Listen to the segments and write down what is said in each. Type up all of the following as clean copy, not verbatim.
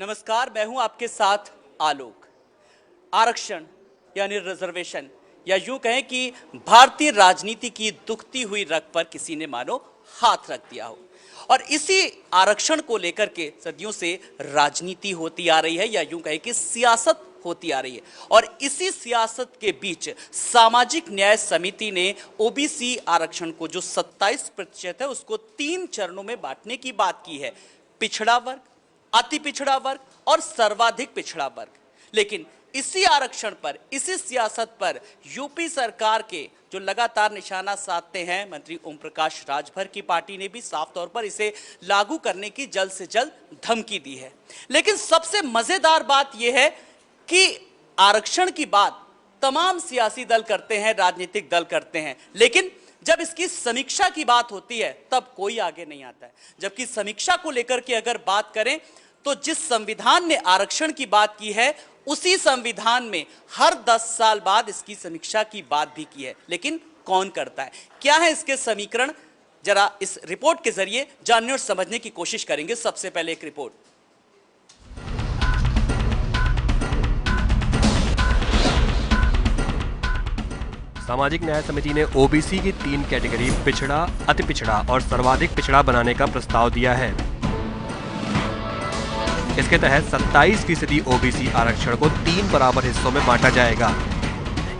नमस्कार, मैं हूं आपके साथ आलोक। आरक्षण यानी रिजर्वेशन, या यूं कहें कि भारतीय राजनीति की दुखती हुई रग पर किसी ने मानो हाथ रख दिया हो। और इसी आरक्षण को लेकर के सदियों से राजनीति होती आ रही है, या यूं कहें कि सियासत होती आ रही है। और इसी सियासत के बीच सामाजिक न्याय समिति ने ओबीसी आरक्षण को जो 27% है उसको 3 चरणों में बांटने की बात की है। पिछड़ा वर्ग, अति पिछड़ा वर्ग और सर्वाधिक पिछड़ा वर्ग। लेकिन इसी आरक्षण पर, इसी सियासत पर यूपी सरकार के जो लगातार निशाना साधते हैं मंत्री ओम प्रकाश राजभर की पार्टी ने भी साफ तौर पर इसे लागू करने की जल्द से जल्द धमकी दी है। लेकिन सबसे मजेदार बात यह है कि आरक्षण की बात तमाम सियासी दल करते हैं, राजनीतिक दल करते हैं, लेकिन जब इसकी समीक्षा की बात होती है तब कोई आगे नहीं आता है। जबकि समीक्षा को लेकर के अगर बात करें तो जिस संविधान ने आरक्षण की बात की है उसी संविधान में हर 10 साल बाद इसकी समीक्षा की बात भी की है। लेकिन कौन करता है, क्या है इसके समीकरण, जरा इस रिपोर्ट के जरिए जानने और समझने की कोशिश करेंगे। सबसे पहले एक रिपोर्ट। सामाजिक न्याय समिति ने ओबीसी की 3 कैटेगरी पिछड़ा, अति पिछड़ा और सर्वाधिक पिछड़ा बनाने का प्रस्ताव दिया है। इसके तहत 27% ओबीसी आरक्षण को 3 बराबर हिस्सों में बांटा जाएगा,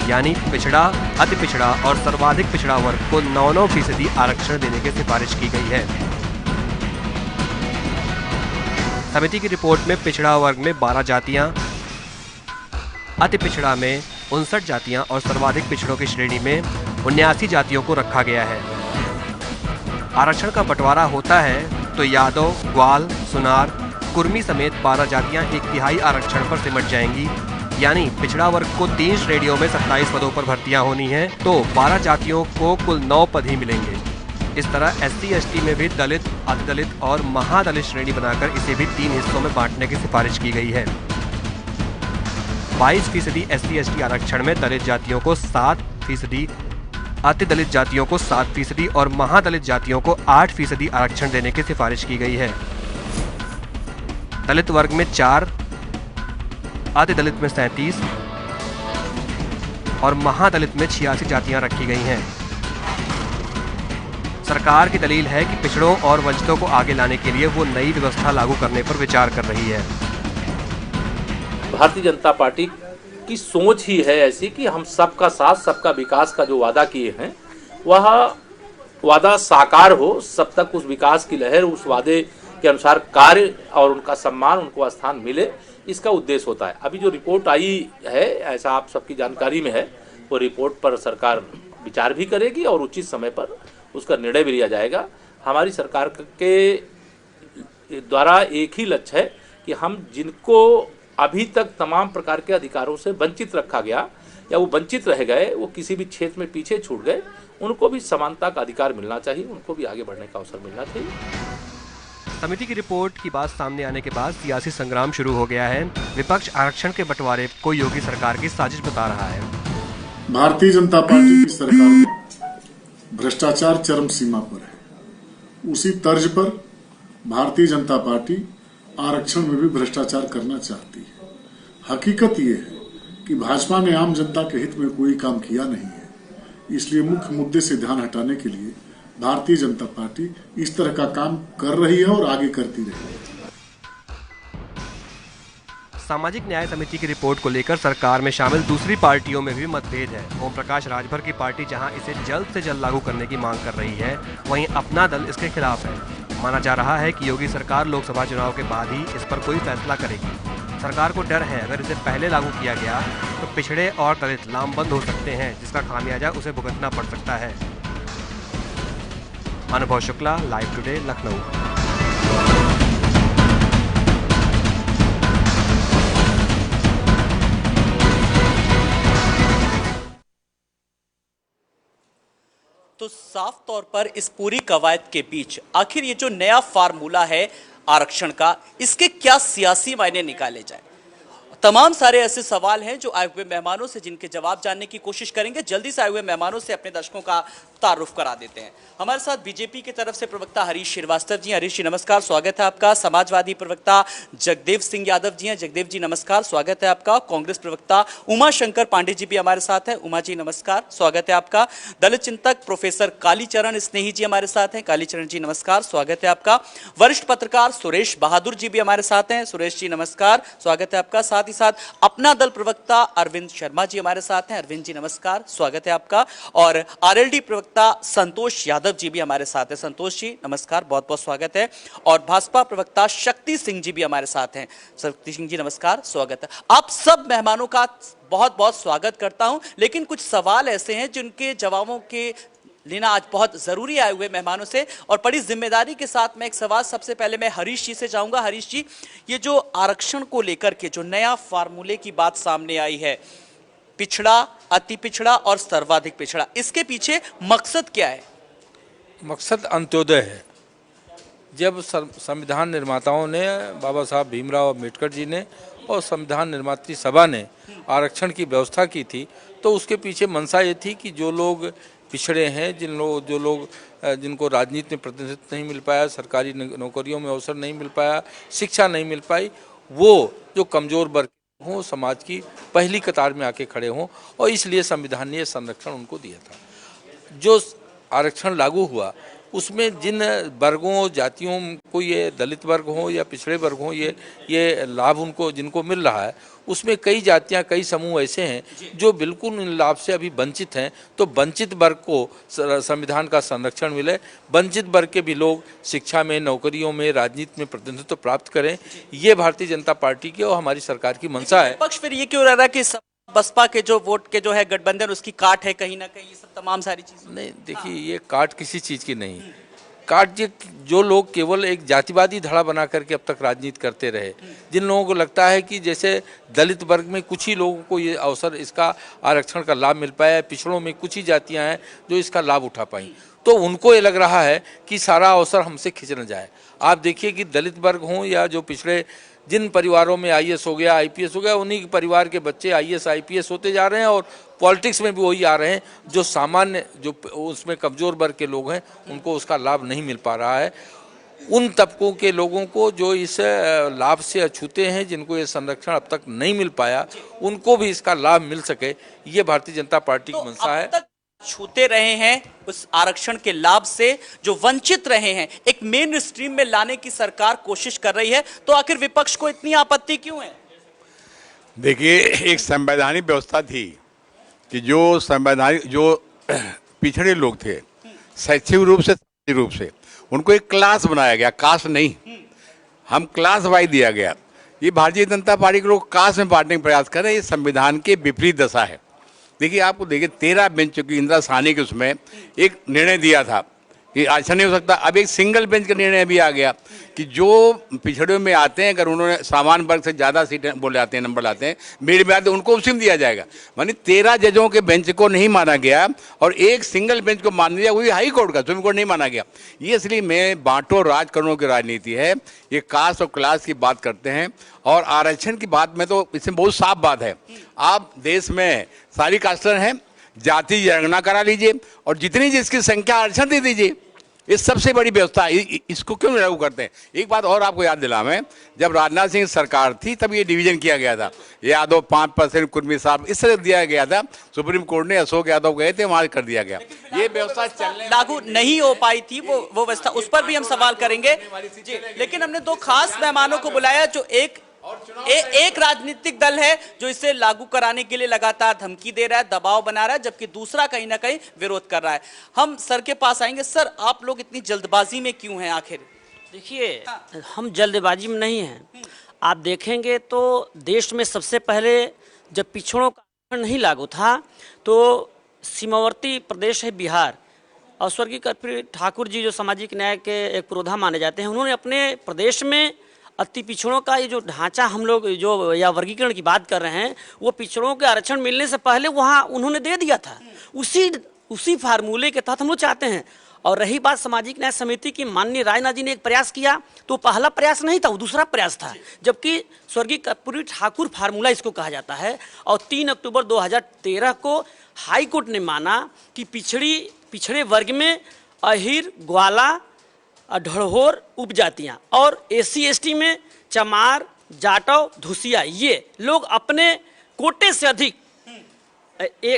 यानी पिछड़ा, अति पिछड़ा और सर्वाधिक पिछड़ा वर्ग को 9-9% आरक्षण देने की सिफारिश की गई है। समिति की रिपोर्ट में पिछड़ा वर्ग में 12 जातियां, अति पिछड़ा में 59 जातियां और सर्वाधिक पिछड़ों की श्रेणी में 79 जातियों को रखा गया है। आरक्षण का बंटवारा होता है तो यादव, ग्वाल, सुनार, कुर्मी समेत 12 जातियां 1/3 आरक्षण पर सिमट जाएंगी, यानी पिछड़ा वर्ग को 3 श्रेणियों में 27 पदों पर भर्तियां होनी हैं, तो 12 जातियों को कुल 9 पद ही मिलेंगे। इस तरह SC/ST में भी दलित, अतिदलित और महादलित श्रेणी बनाकर इसे भी 3 हिस्सों में बांटने की सिफारिश की गई है। 22% SC/ST आरक्षण में दलित जातियों को 7%, अतिदलित जातियों को 7% और महादलित जातियों को 8% आरक्षण देने की सिफारिश की गई है। दलित वर्ग में 4, अतिदलित में 37 और महादलित में 86 जातियां रखी गई हैं। सरकार की दलील है कि पिछड़ों और वंचितों को आगे लाने के लिए वो नई व्यवस्था लागू करने पर विचार कर रही है। भारतीय जनता पार्टी की सोच ही है ऐसी कि हम सबका साथ, सबका विकास का जो वादा किए हैं वह वादा साकार हो, सब तक उस विकास की लहर, उस वादे के अनुसार कार्य और उनका सम्मान, उनको स्थान मिले, इसका उद्देश्य होता है। अभी जो रिपोर्ट आई है, ऐसा आप सबकी जानकारी में है, वो रिपोर्ट पर सरकार विचार भी करेगी और उचित समय पर उसका निर्णय भी लिया जाएगा। हमारी सरकार के द्वारा एक ही लक्ष्य है कि हम जिनको अभी तक तमाम प्रकार के अधिकारों से वंचित रखा गया या वो वंचित रह गए, वो किसी भी क्षेत्र में पीछे छूट गए, उनको भी समानता का अधिकार मिलना चाहिए, उनको भी आगे बढ़ने का अवसर मिलना चाहिए। समिति की रिपोर्ट की बात सामने आने के बाद सियासी संग्राम शुरू हो गया है। विपक्ष आरक्षण के बंटवारे को योगी सरकार की साजिश बता रहा है। भारतीय जनता पार्टी की सरकार में भ्रष्टाचार चरम सीमा पर है। उसी तर्ज पर भारतीय जनता पार्टी आरक्षण में भी भ्रष्टाचार करना चाहती है। हकीकत ये है कि भाजपा ने आम जनता के हित में कोई काम किया नहीं है, इसलिए मुख्य मुद्दे से ध्यान हटाने के लिए भारतीय जनता पार्टी इस तरह का काम कर रही है और आगे करती रहेगी। सामाजिक न्याय समिति की रिपोर्ट को लेकर सरकार में शामिल दूसरी पार्टियों में भी मतभेद है। ओम प्रकाश राजभर की पार्टी जहां इसे जल्द से जल्द लागू करने की मांग कर रही है, वहीं अपना दल इसके खिलाफ है। माना जा रहा है कि योगी सरकार लोकसभा चुनाव के बाद ही इस पर कोई फैसला करेगी। सरकार को डर है अगर इसे पहले लागू किया गया तो पिछड़े और दलित लामबंद हो सकते हैं, जिसका खामियाजा उसे भुगतना पड़ सकता है। अनुभव शुक्ला, लाइव टुडे, लखनऊ। तो साफ तौर पर इस पूरी कवायद के बीच आखिर ये जो नया फार्मूला है आरक्षण का, इसके क्या सियासी मायने निकाले जाए। तमाम सारे ऐसे सवाल हैं जो आए हुए मेहमानों से, जिनके जवाब जानने की कोशिश करेंगे। जल्दी से आए हुए मेहमानों से अपने दर्शकों का तारुफ करा देते हैं। हमारे साथ बीजेपी की तरफ से प्रवक्ता हरीश श्रीवास्तव जी। हरीश जी नमस्कार, स्वागत है आपका। समाजवादी प्रवक्ता जगदेव सिंह यादव जी हैं। जगदेव जी नमस्कार, स्वागत है आपका। कांग्रेस प्रवक्ता उमा शंकर पांडे जी भी हमारे साथ हैं। उमा जी नमस्कार, स्वागत है आपका। दलित चिंतक प्रोफेसर कालीचरण स्नेही जी हमारे साथ हैं। कालीचरण जी नमस्कार, स्वागत है आपका। वरिष्ठ पत्रकार सुरेश बहादुर जी भी हमारे साथ हैं। सुरेश जी नमस्कार, स्वागत है आपका। साथ ही साथ अपना दल प्रवक्ता अरविंद शर्मा जी हमारे साथ हैं। अरविंद जी नमस्कार, स्वागत है आपका। और आरएलडी प्रवक्ता संतोष यादव जी भी हमारे साथ हैं। संतोष जी नमस्कार, बहुत बहुत स्वागत है। और भाजपा प्रवक्ता शक्ति सिंह जी भी हमारे साथ हैं। शक्ति सिंह जी नमस्कार, स्वागत है। आप सब मेहमानों का बहुत बहुत स्वागत करता हूं, लेकिन कुछ सवाल ऐसे हैं जिनके जवाबों के लेना आज बहुत जरूरी आए हुए मेहमानों से, और बड़ी जिम्मेदारी के साथ मैं एक सवाल सबसे पहले मैं हरीश जी से चाहूंगा। हरीश जी, ये जो आरक्षण को लेकर के जो नया फार्मूले की बात सामने आई है, पिछड़ा, अति पिछड़ा और सर्वाधिक पिछड़ा, इसके पीछे मकसद क्या है? मकसद अंत्योदय है। जब संविधान निर्माताओं ने, बाबा साहब भीमराव अम्बेडकर जी ने और संविधान निर्मात्री सभा ने आरक्षण की व्यवस्था की थी, तो उसके पीछे मंशा ये थी कि जो लोग पिछड़े हैं, जिनको राजनीति में प्रतिनिधित्व नहीं मिल पाया, सरकारी नौकरियों में अवसर नहीं मिल पाया, शिक्षा नहीं मिल पाई, वो जो कमज़ोर वर्ग हों, समाज की पहली कतार में आके खड़े हों, और इसलिए संविधान ने यह संरक्षण उनको दिया था। जो आरक्षण लागू हुआ उसमें जिन वर्गों, जातियों को, ये दलित वर्ग हो या पिछड़े वर्ग हो, ये लाभ उनको जिनको मिल रहा है, उसमें कई जातियां, कई समूह ऐसे हैं जो बिल्कुल इन लाभ से अभी वंचित हैं। तो वंचित वर्ग को संविधान का संरक्षण मिले, वंचित वर्ग के भी लोग शिक्षा में, नौकरियों में, राजनीति में प्रतिनिधित्व प्राप्त करें, ये भारतीय जनता पार्टी की और हमारी सरकार की मंशा है। पक्ष फिर ये क्यों रह रहा है कि बसपा के जो वोट के जो है गठबंधन, उसकी काट है कहीं ना कहीं, ये सब तमाम सारी चीजें? नहीं, देखिए, ये काट किसी चीज़ की नहीं। काट जो लोग केवल एक जातिवादी धड़ा बना करके अब तक राजनीति करते रहे, जिन लोगों को लगता है कि जैसे दलित वर्ग में कुछ ही लोगों को ये अवसर, इसका आरक्षण का लाभ मिल पाया है, पिछड़ों में कुछ ही जातियां हैं जो इसका लाभ उठा पाई, तो उनको ये लग रहा है कि सारा अवसर हमसे खिंच न जाए। आप देखिए कि दलित वर्ग हों या जो पिछड़े, जिन परिवारों में आईएएस हो गया, आईपीएस हो गया, उन्हीं के परिवार के बच्चे आईएएस आईपीएस होते जा रहे हैं, और पॉलिटिक्स में भी वही आ रहे हैं। जो सामान्य, जो उसमें कमज़ोर वर्ग के लोग हैं, उनको उसका लाभ नहीं मिल पा रहा है। उन तबकों के लोगों को जो इस लाभ से अछूते हैं, जिनको ये संरक्षण अब तक नहीं मिल पाया, उनको भी इसका लाभ मिल सके, ये भारतीय जनता पार्टी की मंशा है। छूते रहे हैं उस आरक्षण के लाभ से, जो वंचित रहे हैं, एक मेन स्ट्रीम में लाने की सरकार कोशिश कर रही है, तो आखिर विपक्ष को इतनी आपत्ति क्यों है? देखिए, एक संवैधानिक व्यवस्था थी कि जो पिछड़े लोग थे, शैक्षिक रूप से, सामाजिक रूप से, उनको एक क्लास बनाया गया, कास्ट नहीं, हम क्लास वाइज दिया गया। ये भारतीय जनता पार्टी के लोग कास्ट में बांटने का प्रयास कर रहे हैं, ये संविधान के विपरीत दशा है। देखिए, आपको देखिए 13 बेंच की इंदिरा साहनी के उसमें एक निर्णय दिया था कि आरक्षण नहीं हो सकता। अब एक सिंगल बेंच का निर्णय भी आ गया कि जो पिछड़े में आते हैं, अगर उन्होंने सामान्य वर्ग से ज़्यादा सीटें बोले आते हैं, नंबर लाते हैं, मेरिट में आते हैं, उनको उसी में दिया जाएगा। मानी 13 जजों के बेंच को नहीं माना गया और एक सिंगल बेंच को मान दिया, वही हाई कोर्ट का, सुप्रीम कोर्ट नहीं माना गया। ये इसलिए मैं बांटो राज करो की राजनीति है। ये कास्ट और क्लास की बात करते हैं, और आरक्षण की बात में तो इसमें बहुत साफ बात है। आप देश में सारी कास्टर हैं, जाति जनगणना करा लीजिए और जितनी जिसकी संख्या आरक्षण दे दीजिए। ये सबसे बड़ी व्यवस्था है, इसको क्यों लागू करते हैं? एक बात और आपको याद दिलावें, जब राजनाथ सिंह सरकार थी तब ये डिवीजन किया गया था, यादव 5%, कुर्मी साहब, इस तरह दिया गया था। सुप्रीम कोर्ट ने अशोक यादव गए थे, वहां कर दिया गया। ये व्यवस्था चलने लागू नहीं हो पाई थी वो व्यवस्था, उस पर भी हम सवाल करेंगे जी। लेकिन हमने दो खास मेहमानों को बुलाया, जो एक राजनीतिक दल है जो इसे लागू कराने के लिए लगातार धमकी दे रहा है, दबाव बना रहा है, जबकि दूसरा कहीं ना कहीं विरोध कर रहा है। हम सर के पास आएंगे। सर, आप लोग इतनी जल्दबाजी में क्यों हैं आखिर? देखिए, हम जल्दबाजी में नहीं हैं। आप देखेंगे तो देश में सबसे पहले जब पिछड़ों का आरक्षण नहीं लागू था, तो सीमावर्ती प्रदेश है बिहार, और स्वर्गीय कर्पूरी ठाकुर जी जो सामाजिक न्याय के एक पुरोधा माने जाते हैं, उन्होंने अपने प्रदेश में अति पिछड़ों का ये जो ढांचा हम लोग जो या वर्गीकरण की बात कर रहे हैं, वो पिछड़ों के आरक्षण मिलने से पहले वहाँ उन्होंने दे दिया था। उसी फार्मूले के तहत हम लोग चाहते हैं और रही बात सामाजिक न्याय समिति की, माननीय राजनाथ जी ने एक प्रयास किया, तो पहला प्रयास नहीं था, वो दूसरा प्रयास था, जबकि स्वर्गीय कर्पूरी ठाकुर फार्मूला इसको कहा जाता है। और 3 अक्टूबर 2013 को हाई कोर्ट ने माना कि पिछड़े वर्ग में अहिर, ग्वाला, ढड़होर उपजातियां और SC ST में चमार, जाटव, धुसिया, ये लोग अपने कोटे से अधिक,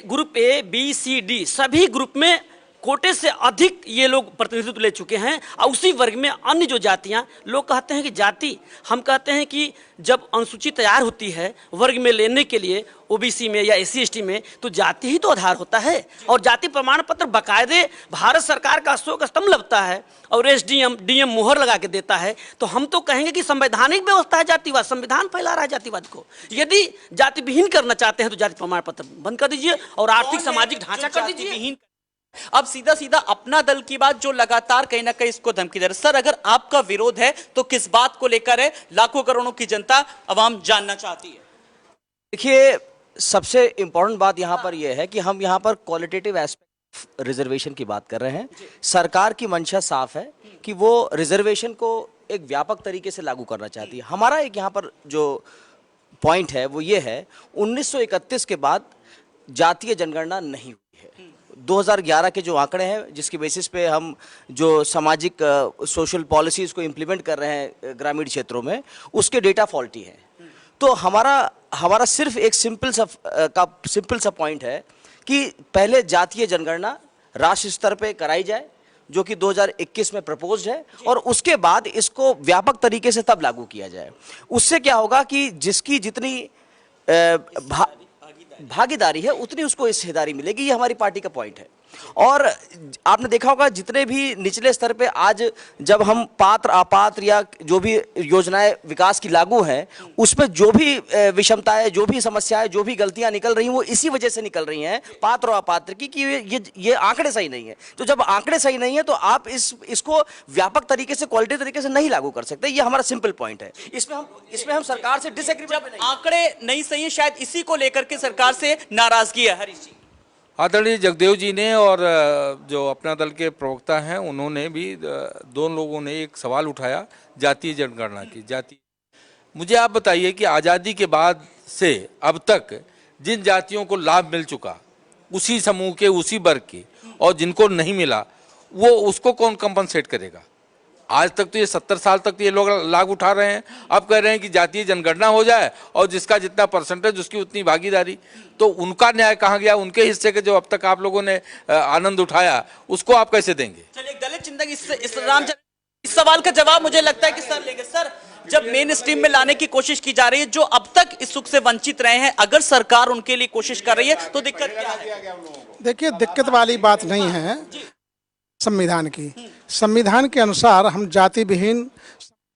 group A, B, C, D सभी ग्रुप में कोटे से अधिक ये लोग प्रतिनिधित्व ले चुके हैं। और उसी वर्ग में अन्य जो जातियां, लोग कहते हैं कि जाति, हम कहते हैं कि जब अनुसूची तैयार होती है वर्ग में लेने के लिए OBC में या SC ST में, तो जाति ही तो आधार होता है। और जाति प्रमाण पत्र बाकायदे भारत सरकार का अशोक स्तंभ लगता है और SDM DM मुहर लगा के देता है। तो हम तो कहेंगे कि संवैधानिक व्यवस्था है जातिवाद, संविधान फैला रहा है जातिवाद को। यदि जाति विहीन करना चाहते हैं तो जाति प्रमाण पत्र बंद कर दीजिए और आर्थिक सामाजिक ढांचा कर दीजिए। अब सीधा सीधा अपना दल की बात जो लगातार कहीं ना कहीं इसको धमकी दे रहा है। सर, अगर आपका विरोध है तो किस बात को लेकर है? लाखों करोड़ों की जनता अवाम जानना चाहती है। देखिए, सबसे इंपॉर्टेंट बात यहाँ पर यह है कि हम यहाँ पर क्वालिटेटिव एस्पेक्ट रिजर्वेशन की बात कर रहे हैं। सरकार की मंशा साफ है कि वो रिजर्वेशन को एक व्यापक तरीके से लागू करना चाहती है। हमारा एक यहाँ पर जो पॉइंट है वो ये है, 1931 के बाद जातीय जनगणना नहीं हुई है। 2011 के जो आंकड़े हैं जिसकी बेसिस पे हम जो सामाजिक सोशल पॉलिसीज़ को इम्प्लीमेंट कर रहे हैं ग्रामीण क्षेत्रों में, उसके डेटा फॉल्टी है। तो हमारा सिर्फ एक सिंपल सा पॉइंट है कि पहले जातीय जनगणना राष्ट्र स्तर पे कराई जाए, जो कि 2021 में प्रपोज्ड है, और उसके बाद इसको व्यापक तरीके से तब लागू किया जाए। उससे क्या होगा कि जिसकी जितनी भागीदारी है उतनी उसको हिस्सेदारी मिलेगी। ये हमारी पार्टी का पॉइंट है। और आपने देखा होगा जितने भी निचले स्तर पे आज जब हम पात्र अपात्र या जो भी योजनाएं विकास की लागू हैं, उसमें जो भी विषमताएं, जो भी समस्याएं, जो भी गलतियां निकल रही हैं, वो इसी वजह से निकल रही हैं पात्र और अपात्र की, कि ये आंकड़े सही नहीं है। तो जब आंकड़े सही नहीं है तो आप इसको व्यापक तरीके से, क्वालिटी तरीके से नहीं लागू कर सकते। ये हमारा सिंपल पॉइंट है। इसमें हम सरकार से डिसएग्रीमेंट। आंकड़े नहीं सही है, शायद इसी को लेकर के सरकार से नाराजगी है। हरीश जी, आदरणीय जगदेव जी ने और जो अपना दल के प्रवक्ता हैं उन्होंने भी, दोनों लोगों ने एक सवाल उठाया जातीय जनगणना की। मुझे आप बताइए कि आज़ादी के बाद से अब तक जिन जातियों को लाभ मिल चुका, उसी समूह के, उसी वर्ग के, और जिनको नहीं मिला, वो उसको कौन कंपनसेट करेगा? आज तक तो ये 70 साल तक ये लोग लाभ उठा रहे हैं। अब कह रहे हैं कि जातीय जनगणना हो जाए और जिसका जितना परसेंटेज उसकी उतनी भागीदारी। तो उनका न्याय कहाँ गया? उनके हिस्से के जो अब तक आप लोगों ने आनंद उठाया, उसको आप कैसे देंगे? चलिए, दलित चिंतक इस सवाल का जवाब मुझे लगता है कि सर लेंगे। सर, जब मेन स्ट्रीम में लाने की कोशिश की जा रही है, जो अब तक इस सुख से वंचित रहे हैं, अगर सरकार उनके लिए कोशिश कर रही है तो दिक्कत क्या है? देखिए, दिक्कत वाली बात नहीं है संविधान की। संविधान के अनुसार हम जाति विहीन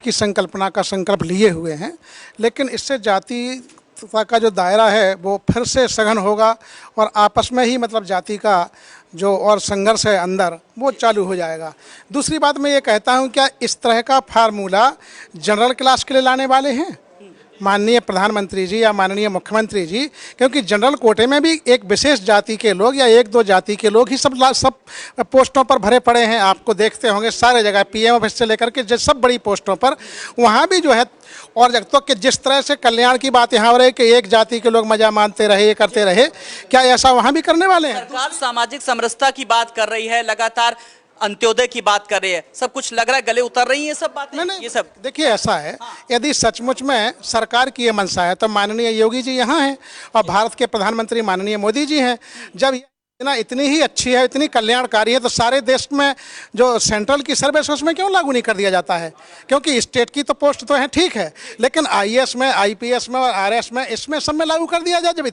की संकल्पना का संकल्प लिए हुए हैं, लेकिन इससे जाति का जो दायरा है वो फिर से सघन होगा और आपस में ही मतलब जाति का जो और संघर्ष है अंदर, वो चालू हो जाएगा। दूसरी बात मैं ये कहता हूँ, क्या इस तरह का फार्मूला जनरल क्लास के लिए लाने वाले हैं माननीय प्रधानमंत्री जी या माननीय मुख्यमंत्री जी? क्योंकि जनरल कोटे में भी एक विशेष जाति के लोग या एक दो जाति के लोग ही सब पोस्टों पर भरे पड़े हैं। आपको देखते होंगे सारे जगह, PM ऑफिस से लेकर के सब बड़ी पोस्टों पर, वहाँ भी जो है। और जब तो कि जिस तरह से कल्याण की बात यहाँ हो रही है कि एक जाति के लोग मजा मानते रहे, ये करते रहे, क्या ऐसा वहाँ भी करने वाले हैं? सरकार सामाजिक समरसता की बात कर रही है, लगातार अंत्योदय की बात कर रही है, सब कुछ लग रहा है गले उतर रही है सब बातें। नहीं, ये सब देखिए, ऐसा है, यदि सचमुच में सरकार की ये मंशा है तो माननीय योगी जी यहाँ हैं और भारत के प्रधानमंत्री माननीय मोदी जी हैं। जब इतनी ही अच्छी है, इतनी कल्याणकारी है, तो सारे देश में जो सेंट्रल की सर्विस उसमें क्यों लागू नहीं कर दिया जाता है? क्योंकि स्टेट की तो पोस्ट तो है, ठीक है, लेकिन IAS में, IPS में और RS में, इसमें सब में लागू कर दिया जाए। जब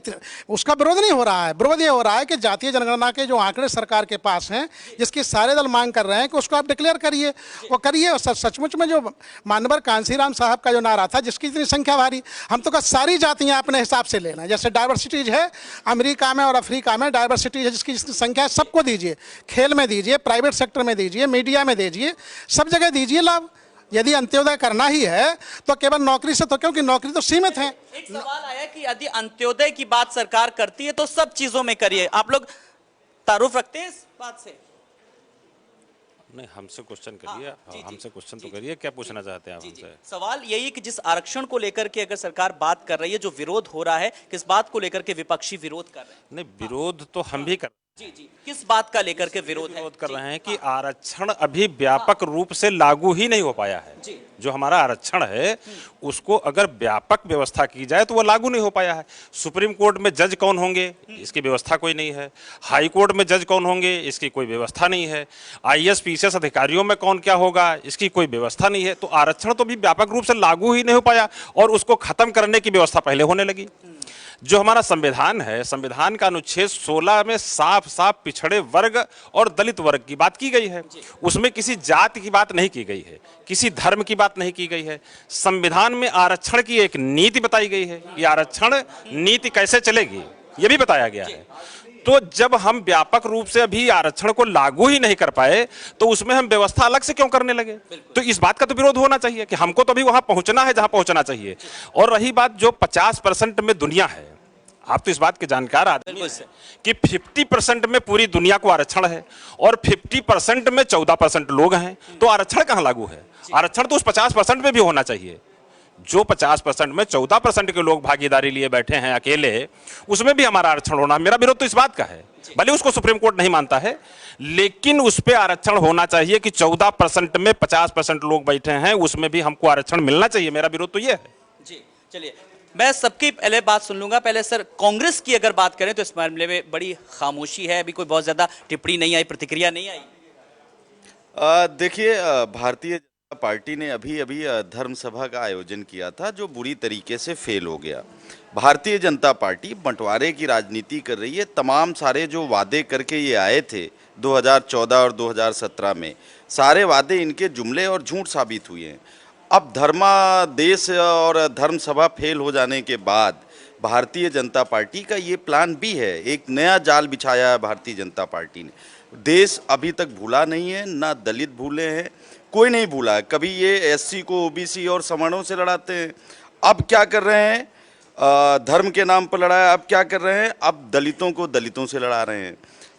उसका विरोध नहीं हो रहा है। विरोध ये हो रहा है कि जातीय जनगणना के जो आंकड़े सरकार के पास हैं, जिसकी सारे दल मांग कर रहे हैं कि उसको आप डिक्लेयर करिए, वो करिए। और सचमुच में जो मानवर कांसीराम साहब का जो नारा था, जिसकी इतनी संख्या भारी, हम तो सारी जातियाँ अपने हिसाब से लेना, जैसे डाइवर्सिटीज है अमेरिका में और अफ्रीका में, डाइवर्सिटीज जिसकी संख्या है, सबको दीजिए, खेल में दीजिए, प्राइवेट सेक्टर में दीजिए, मीडिया में दीजिए, सब जगह दीजिए लाभ। यदि अंत्योदय करना ही है तो केवल नौकरी से, तो क्योंकि नौकरी तो सीमित है। एक सवाल आया कि यदि अंत्योदय की बात सरकार करती है तो सब चीजों में करिए, आप लोग तारुफ रखते हैं इस बात से? नहीं, हमसे क्वेश्चन करिए। हमसे क्वेश्चन तो करिए, क्या पूछना चाहते हैं आप हमसे? सवाल यही है कि जिस आरक्षण को लेकर के अगर सरकार बात कर रही है, जो विरोध हो रहा है, किस बात को लेकर के विपक्षी विरोध कर रहे हैं? नहीं, विरोध तो हम भी कर जी, किस बात का लेकर के विरोध कर रहे हैं कि आरक्षण अभी व्यापक रूप से लागू ही नहीं हो पाया है। जो हमारा आरक्षण है उसको अगर व्यापक व्यवस्था की जाए तो वो लागू नहीं हो पाया है। सुप्रीम कोर्ट में जज कौन होंगे, इसकी व्यवस्था कोई नहीं है। हाई कोर्ट में जज कौन होंगे, इसकी कोई व्यवस्था नहीं है। IAS PCS अधिकारियों में कौन क्या होगा, इसकी कोई व्यवस्था नहीं है। तो आरक्षण तो भी व्यापक रूप से लागू ही नहीं हो पाया और उसको खत्म करने की व्यवस्था पहले होने लगी। जो हमारा संविधान है, संविधान का अनुच्छेद 16 में साफ साफ पिछड़े वर्ग और दलित वर्ग की बात की गई है। उसमें किसी जाति की बात नहीं की गई है, किसी धर्म की बात नहीं की गई है। संविधान में आरक्षण की एक नीति बताई गई है। ये आरक्षण नीति कैसे चलेगी ये भी बताया गया है। तो जब हम व्यापक रूप से अभी आरक्षण को लागू ही नहीं कर पाए तो उसमें हम व्यवस्था अलग से क्यों करने लगे? तो इस बात का तो विरोध होना चाहिए कि हमको तो अभी वहां पहुंचना है जहां पहुंचना चाहिए। और रही बात जो 50% में दुनिया है, आप तो इस बात के जानकार आदमी हैं कि 50% में पूरी दुनिया को आरक्षण है और 50% में 14% लोग हैं। तो आरक्षण कहां लागू है? आरक्षण तो उस 50% में भी होना चाहिए। जो 50% में 14% के लोग भागीदारी लिए बैठे हैं अकेले, उसमें भी हमारा आरक्षण होना। मेरा विरोध तो इस बात का है, भले उसको सुप्रीम कोर्ट नहीं मानता है, लेकिन उस पर आरक्षण होना चाहिए कि 14% में 50% लोग बैठे हैं, उसमें भी हमको आरक्षण मिलना चाहिए। मेरा विरोध तो ये है। जी, चलिए मैं सबकी पहले बात सुन लूंगा। पहले सर, कांग्रेस की अगर बात करें तो इस मामले में बड़ी खामोशी है, अभी कोई बहुत ज्यादा टिप्पणी नहीं आई, प्रतिक्रिया नहीं आई। देखिए, भारतीय जनता पार्टी ने अभी धर्म सभा का आयोजन किया था जो बुरी तरीके से फेल हो गया। भारतीय जनता पार्टी बंटवारे की राजनीति कर रही है। तमाम सारे जो वादे करके ये आए थे 2014 और 2017 में, सारे वादे इनके जुमले और झूठ साबित हुए हैं। अब धर्मादेश और धर्म सभा फेल हो जाने के बाद भारतीय जनता पार्टी का ये प्लान भी है। एक नया जाल बिछाया है भारतीय जनता पार्टी ने। देश अभी तक भूला नहीं है, ना दलित भूले हैं, कोई नहीं भूला है। कभी ये SC को OBC और सवर्णों से लड़ाते हैं, अब क्या कर रहे हैं? धर्म के नाम पर लड़ाया, अब क्या कर रहे हैं? अब दलितों को दलितों से लड़ा रहे हैं,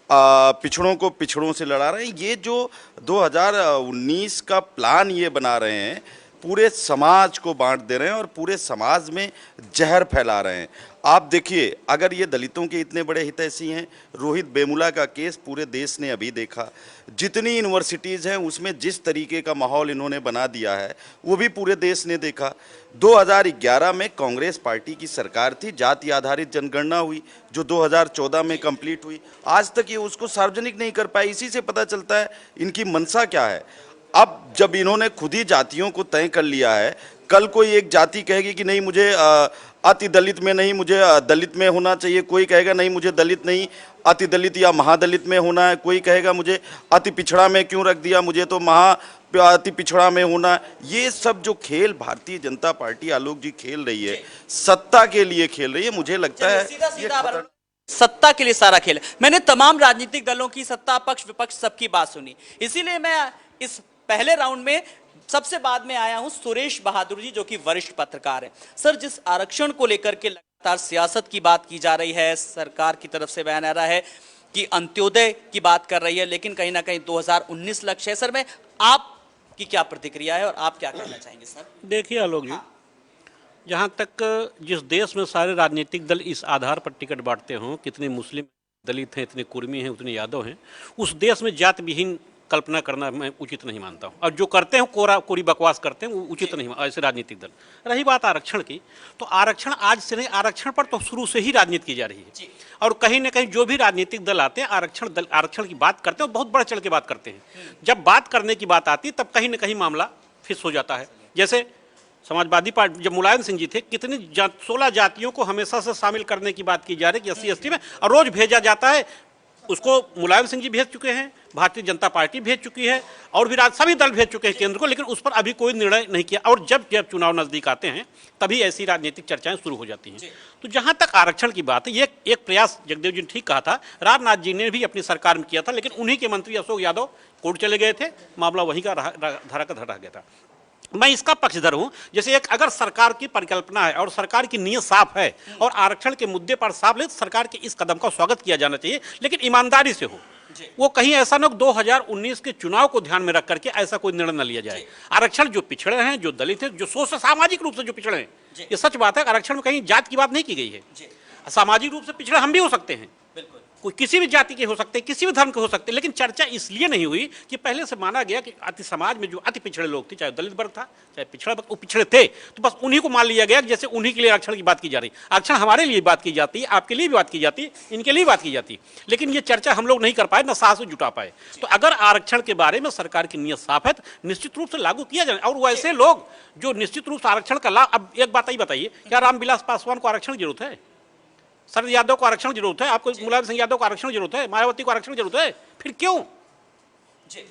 पिछड़ों को पिछड़ों से लड़ा रहे हैं। ये जो 2019 का प्लान ये बना रहे हैं, पूरे समाज को बांट दे रहे हैं और पूरे समाज में जहर फैला रहे हैं। आप देखिए, अगर ये दलितों के इतने बड़े हितैषी हैं, रोहित वेमुला का केस पूरे देश ने अभी देखा। जितनी यूनिवर्सिटीज़ हैं उसमें जिस तरीके का माहौल इन्होंने बना दिया है वो भी पूरे देश ने देखा। 2011 में कांग्रेस पार्टी की सरकार थी, जाति आधारित जनगणना हुई जो 2014 में कंप्लीट हुई। आज तक ये उसको सार्वजनिक नहीं कर पाए। इसी से पता चलता है इनकी मंशा क्या है। अब जब इन्होंने खुद ही जातियों को तय कर लिया है, कल कोई एक जाति कहेगी कि नहीं मुझे अति दलित में नहीं, मुझे दलित में होना चाहिए। कोई कहेगा नहीं मुझे दलित नहीं, अति दलित या महादलित में होना है। कोई कहेगा मुझे अति पिछड़ा में क्यों रख दिया, मुझे तो अति पिछड़ा में होना है। ये सब जो खेल भारतीय जनता पार्टी आलोक जी खेल रही है, सत्ता के लिए खेल रही है। मुझे लगता है सत्ता के लिए सारा खेल। मैंने तमाम राजनीतिक दलों की, सत्ता पक्ष विपक्ष सबकी बात सुनी, इसीलिए मैं इस पहले राउंड में सबसे बाद में आया हूं सुरेश बहादुर जी, जो कि वरिष्ठ पत्रकार हैं। सर, जिस आरक्षण को लेकर के लगातार सियासत की बात की जा रही है, सरकार की तरफ से बयान आ रहा है कि अंत्योदय की बात कर रही है, लेकिन कहीं ना कहीं 2019 लक्ष्य है। सर, में आपकी क्या प्रतिक्रिया है और आप क्या कहना चाहेंगे? सर देखिए आलोक जी, जहाँ तक जिस देश में सारे राजनीतिक दल इस आधार पर टिकट बांटते हों, कितने मुस्लिम दलित हैं, इतने कुर्मी हैं, उतने यादव हैं, उस देश में जात विहीन कल्पना करना मैं उचित नहीं मानता हूं। और जो करते हैं कोरी बकवास करते हैं, वो उचित नहीं, ऐसे राजनीतिक दल। रही बात आरक्षण की, तो आरक्षण आज से नहीं, आरक्षण पर तो शुरू से ही राजनीति की जा रही है। और कहीं ना कहीं जो भी राजनीतिक दल आते हैं आरक्षण की बात करते हैं, बहुत बढ़ चढ़ के बात करते हैं। जब बात करने की बात आती है तब कहीं ना कहीं मामला फिस हो जाता है। जैसे समाजवादी पार्टी जब मुलायम सिंह जी थे, कितनी 16 जातियों को हमेशा से शामिल करने की बात की जा रही है कि SC ST में, और रोज भेजा जाता है। उसको मुलायम सिंह जी भेज चुके हैं, भारतीय जनता पार्टी भेज चुकी है, और भी सभी दल भेज चुके हैं केंद्र को, लेकिन उस पर अभी कोई निर्णय नहीं किया। और जब चुनाव नजदीक आते हैं तभी ऐसी राजनीतिक चर्चाएं शुरू हो जाती हैं। तो जहां तक आरक्षण की बात है, ये एक प्रयास जगदेव जी ने ठीक कहा था, राजनाथ जी ने भी अपनी सरकार में किया था, लेकिन उन्हीं के मंत्री अशोक यादव कोर्ट चले गए थे, मामला वहीं का धरा का धरा गया था। मैं इसका पक्षधर हूं, जैसे एक अगर सरकार की परिकल्पना है और सरकार की नीयत साफ है और आरक्षण के मुद्दे पर साफ है, तो सरकार के इस कदम का स्वागत किया जाना चाहिए, लेकिन ईमानदारी से हो। वो कहीं ऐसा ना 2019 के चुनाव को ध्यान में रख करके ऐसा कोई निर्णय न लिया जाए। आरक्षण जो पिछड़े हैं, जो दलित हैं, जो सोच सामाजिक रूप से जो पिछड़े हैं, ये सच बात है। आरक्षण में कहीं जात की बात नहीं की गई है। सामाजिक रूप से पिछड़े हम भी हो सकते हैं, कोई किसी भी जाति के हो सकते हैं, किसी भी धर्म के हो सकते हैं, लेकिन चर्चा इसलिए नहीं हुई कि पहले से माना गया कि अति समाज में जो अति पिछड़े लोग थे, चाहे दलित वर्ग था, चाहे पिछड़ा वर्ग, वो पिछड़े थे, तो बस उन्हीं को मान लिया गया कि जैसे उन्हीं के लिए आरक्षण की बात की जा रही। आरक्षण हमारे लिए बात की जाती है, आपके लिए भी बात की जाती है, इनके लिए बात की जाती है, लेकिन ये चर्चा हम लोग नहीं कर पाए, न साहस से जुटा पाए। तो अगर आरक्षण के बारे में सरकार की नीयत साफ है तो निश्चित रूप से लागू किया जाए। और वैसे लोग जो निश्चित रूप से आरक्षण का लाभ, अब एक बात ही बताइए, क्या रामविलास पासवान को आरक्षण की जरूरत है? शरद यादव को आरक्षण की जरूरत है? आपको मुलायम सिंह यादव को आरक्षण की जरूरत है? मायावती को आरक्षण की जरूरत है? फिर क्यों?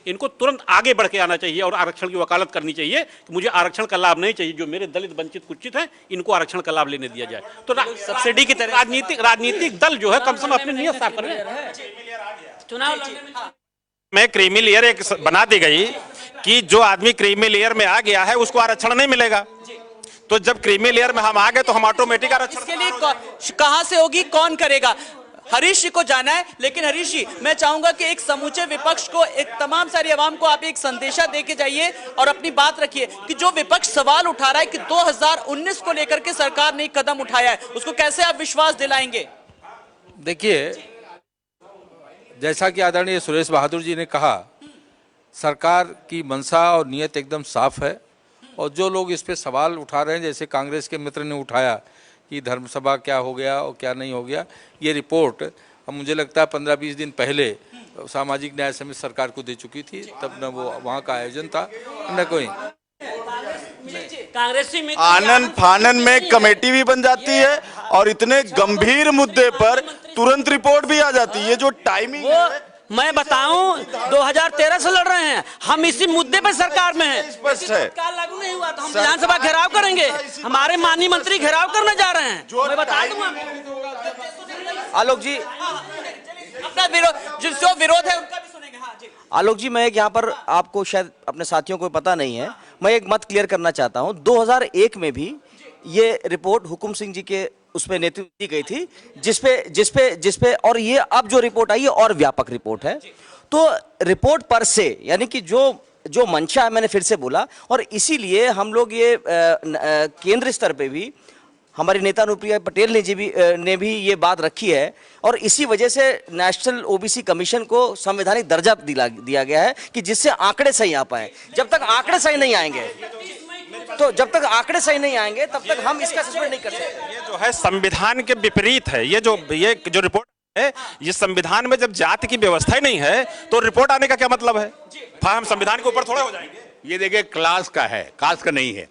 इनको तुरंत आगे बढ़ के आना चाहिए और आरक्षण की वकालत करनी चाहिए कि मुझे आरक्षण का लाभ नहीं चाहिए, जो मेरे दलित वंचित कुचित हैं इनको आरक्षण का लाभ लेने दिया जाए। तो सब्सिडी की तरह राजनीतिक दल जो है कम से कम अपनी नीयत साफ कर रहे हैं। चुनाव में क्रीमी लेयर एक बना दी गई कि जो आदमी क्रीमी लेयर में आ गया है उसको आरक्षण नहीं मिलेगा। तो जब क्रीमी लेयर में हम आ गए तो हम ऑटोमेटिक आरक्षण, इसके लिए कहां से होगी, कौन करेगा? हरीश जी को जाना है, लेकिन हरीश जी मैं चाहूंगा कि एक समूचे विपक्ष को, एक तमाम सारी आवाम को आप एक संदेशा देके जाइए और अपनी बात रखिए कि जो विपक्ष सवाल उठा रहा है कि 2019 को लेकर के सरकार ने कदम उठाया है, उसको कैसे आप विश्वास दिलाएंगे? देखिए, जैसा कि आदरणीय सुरेश बहादुर जी ने कहा, सरकार की मंशा और नीयत एकदम साफ है। और जो लोग इस पे सवाल उठा रहे हैं, जैसे कांग्रेस के मित्र ने उठाया कि धर्मसभा क्या हो गया और क्या नहीं हो गया, ये रिपोर्ट मुझे लगता है 15-20 दिन पहले सामाजिक न्याय समिति सरकार को दे चुकी थी। तब न वो वहाँ का आयोजन था न कोई कांग्रेसी आनन फानन में कमेटी भी बन जाती है और इतने गंभीर मुद्दे पर तुरंत रिपोर्ट भी आ जाती है। जो टाइमिंग है, मैं बताऊं 2013 से लड़ रहे हैं हम, इसी मुद्दे पर सरकार में हैं। स्पष्ट है, लागू नहीं हुआ तो हम विधानसभा घेराव करेंगे, हमारे माननीय मंत्री घेराव करने जा रहे हैं। मैं बता दूंगा आलोक जी, अपना विरोध, जो विरोध है उनका भी सुनेंगे। हाँ जी आलोक जी, मैं यहाँ पर आपको, शायद अपने साथियों को पता नहीं है, मैं एक मत क्लियर करना चाहता हूँ। 2001 में भी ये रिपोर्ट हुकुम सिंह जी के उसमें नेतृत्व दी गई थी, जिसपे और ये अब जो रिपोर्ट आई है और व्यापक रिपोर्ट है। तो रिपोर्ट पर से, यानी कि जो मंशा है, मैंने फिर से बोला, और इसीलिए हम लोग ये केंद्र स्तर पे भी हमारी नेता अनुप्रिया पटेल ने भी ये बात रखी है, और इसी वजह से नेशनल ओबीसी कमीशन को संवैधानिक दर्जा दिया गया है कि जिससे आंकड़े सही आ पाए। जब तक आंकड़े सही नहीं आएंगे, तब तक हम इसका असेसमेंट नहीं कर सकते। ये जो है संविधान के विपरीत है। ये जो रिपोर्ट है, ये संविधान में जब जाति की व्यवस्था ही नहीं है तो रिपोर्ट आने का क्या मतलब है? हम संविधान के ऊपर थोड़ा हो जाएंगे। ये देखिए, क्लास का है, कास्ट का नहीं है,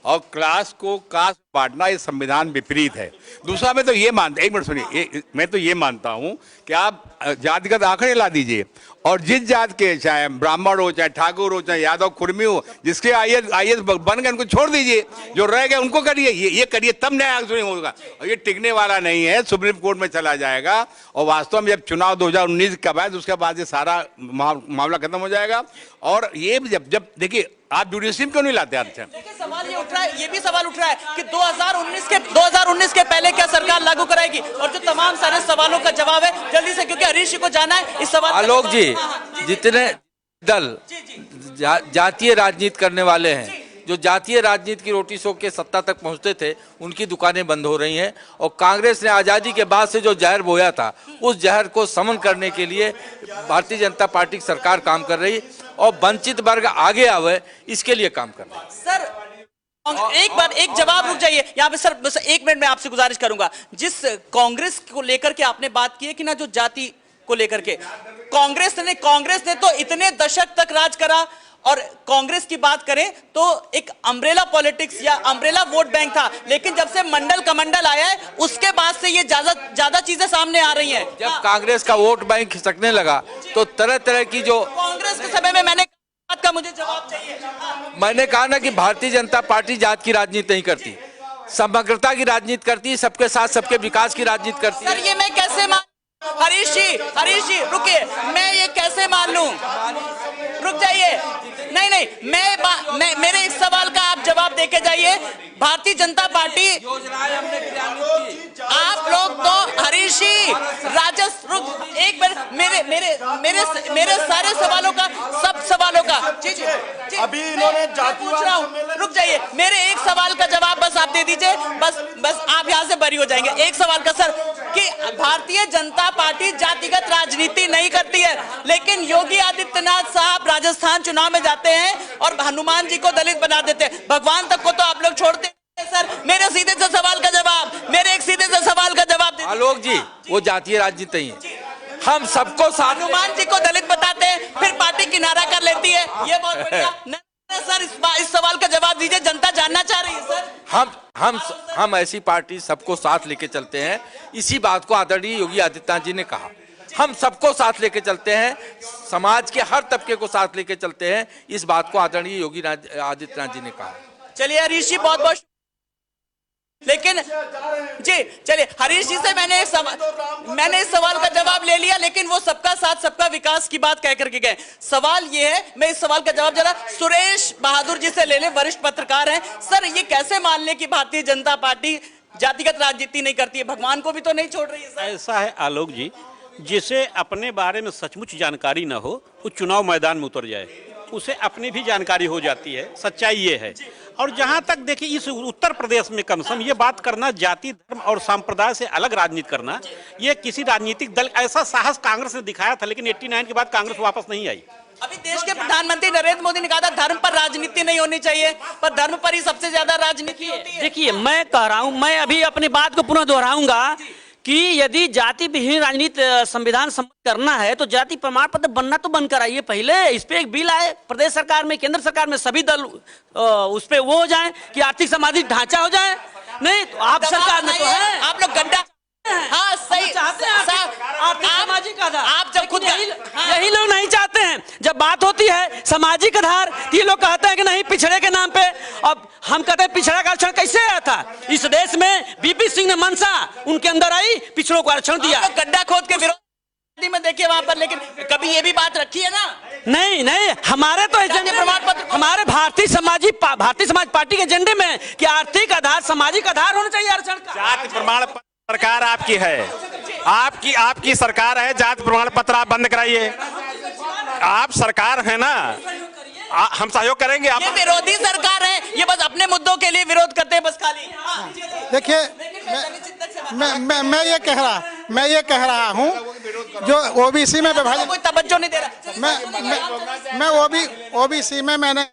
और क्लास को कास्ट बांटना ये संविधान विपरीत है। दूसरा, मैं तो ये मानता, एक मिनट सुनिए, मैं तो ये मानता हूं कि आप जातिगत आंकड़े ला दीजिए और जिस जात के, चाहे ब्राह्मण हो, चाहे ठाकुर हो, चाहे यादव कुर्मी हो, जिसके आईएएस बन गए उनको छोड़ दीजिए, जो रह गए उनको करिए, ये करिए, तब न्याय होगा। और ये टिकने वाला नहीं है, सुप्रीम कोर्ट में चला जाएगा। और वास्तव में जब चुनाव 2019 का बाद, उसके बाद ये सारा मामला खत्म हो जाएगा। और ये जब देखिए, आप जुडिशियम क्यों नहीं लाते आरक्षण? देखिए, सवाल ये उठ रहा है, ये भी सवाल उठ रहा है कि 2019 के पहले क्या सरकार लागू कराएगी? और जो तमाम सारे सवालों का जवाब है जल्दी से, क्योंकि हरीश जी को जाना है इस सवाल। आलोक जी, जितने दल जातीय राजनीति करने वाले हैं, जो जातीय राजनीति की रोटी सेक के सत्ता तक पहुंचते थे, उनकी दुकानें बंद हो रही हैं। और कांग्रेस ने आज़ादी के बाद से जो जहर बोया था, उस जहर को समन करने के लिए भारतीय जनता पार्टी की सरकार काम कर रही, और वंचित वर्ग आगे आवे इसके लिए काम कर रही है। सर एक जवाब, रुक जाइए यहाँ पे सर, बस 1 मिनट में आपसे गुजारिश करूंगा। जिस कांग्रेस को लेकर के आपने बात की है कि ना, जो जाति को लेकर के कांग्रेस ने तो इतने दशक तक राज करा, और कांग्रेस की बात करें तो एक अम्ब्रेला पॉलिटिक्स या अम्ब्रेला वोट बैंक था, लेकिन जब से मंडल कमंडल आया है उसके बाद से ये ज्यादा चीजें सामने आ रही हैं। जब कांग्रेस का वोट बैंक खिसकने लगा तो तरह तरह की, जो कांग्रेस के समय में मैंने बात का मुझे जवाब चाहिए। मैंने कहा ना कि भारतीय जनता पार्टी जात की राजनीति नहीं करती, समग्रता की राजनीति करती है, सबके साथ सबके विकास की राजनीति करती है। सर, ये मैं कैसे मान, हरीश जी रुकिए, मैं ये कैसे मान लूं? रुक जाइए, नहीं, मैं मेरे इस सवाल का आप जवाब देके जाइए। भारतीय जनता पार्टी, आप लोग तो हरीश ऋषि राजस्थान, एक बार मेरे मेरे मेरे मेरे सारे सवालों का, सब सवालों का जी, अभी इन्होंने पूछ रहा हूँ, रुक जाइए, मेरे एक सवाल का जवाब बस आप दे दीजिए, बस आप यहाँ से बरी हो जाएंगे। एक सवाल का सर, कि भारतीय जनता पार्टी जातिगत राजनीति नहीं करती है, लेकिन योगी आदित्यनाथ साहब राजस्थान चुनाव में जाते हैं और हनुमान जी को दलित बना देते हैं, भगवान तक को तो आप लोग छोड़ते हैं। सर मेरे सीधे से सवाल का जवाब, मेरे एक सीधे से सवाल का जवाब दे। आलोक जी, वो जातीय राजनीति नहीं है, हम सबको साथ, हनुमान जी को दलित बताते हैं, फिर पार्टी किनारा कर लेती है, ये बहुत बढ़िया। सर इस सवाल का जवाब दीजिए, जनता जानना चाह रही है सर। हम ऐसी पार्टी सबको साथ लेके चलते हैं, इसी बात को आदरणीय योगी आदित्यनाथ जी ने कहा, हम सबको साथ लेके चलते हैं, समाज के हर तबके को साथ लेके चलते हैं, इस बात को आदरणीय योगी आदित्यनाथ जी ने कहा। चलिए हरीश जी बहुत बहुत, लेकिन जी चलिए हरीश जी से मैंने इस सवाल का जवाब ले लिया, लेकिन वो सबका साथ सबका विकास की बात कह करके गए। सवाल ये है, मैं इस सवाल का जवाब जरा सुरेश बहादुर जी से ले लें, वरिष्ठ पत्रकार हैं। सर ये कैसे मान लें कि भारतीय जनता पार्टी जातिगत राजनीति नहीं करती है, भगवान को भी तो नहीं छोड़ रही है सर? ऐसा है आलोक जी, जिसे अपने बारे में सचमुच जानकारी न हो वो चुनाव मैदान में उतर जाए, उसे अपनी भी जानकारी हो जाती है, सच्चाई ये है। और जहां तक देखिए इस उत्तर प्रदेश में कम से कम ये बात करना, जाति धर्म और संप्रदाय से अलग राजनीति करना, ये किसी राजनीतिक दल, ऐसा साहस कांग्रेस ने दिखाया था, लेकिन 89 के बाद कांग्रेस वापस नहीं आई। अभी देश के प्रधानमंत्री नरेंद्र मोदी ने कहा था धर्म पर राजनीति नहीं होनी चाहिए, पर धर्म पर ही सबसे ज्यादा राजनीति होती है। देखिए मैं कह रहा हूं, मैं अभी अपनी बात को पुनः दोहराऊंगा कि यदि जाति विहीन राजनीति संविधान सम्मत करना है तो जाति प्रमाण पत्र बनना तो बनकर आइए पहले। इस पे एक बिल आए प्रदेश सरकार में, केंद्र सरकार में, सभी दल उस पे वो हो जाए कि आर्थिक सामाजिक ढांचा हो जाए। नहीं तो आप सरकार में तो है, आप लोग गड्ढा, हाँ सही चाहते हैं आर्थिक सामाजिक आधार, आप जब खुद यही लोग नहीं चाहते हैं। जब बात होती है सामाजिक आधार, ये लोग कहते हैं कि नहीं पिछड़े के नाम पे। अब हम कहते हैं पिछड़ा का आरक्षण कैसे आया था? इस देश में बीपी सिंह ने मंशा उनके अंदर आई, पिछड़ों को आरक्षण दिया। गड्ढा खोद के विरोध में देखिए वहां पर, लेकिन कभी ये भी बात रखी है ना? नहीं, हमारे तो एजेंडे प्रमाण पत्र, हमारे भारतीय समाज पार्टी के एजेंडे में कि आर्थिक आधार, सामाजिक आधार होना चाहिए आरक्षण का। जाति प्रमाण पत्र सरकार आपकी है, आपकी सरकार है, जाति प्रमाण पत्र आप बंद कराइए। आप सरकार है ना, हम सहयोग करेंगे। आप ये विरोधी सरकार है, ये बस अपने मुद्दों के लिए विरोध करते हैं बस खाली। देखिए मैं ये कह रहा हूँ जो ओबीसी में विभाजन, कोई तवज्जो नहीं दे रहा। मैं ओबीसी में मैंने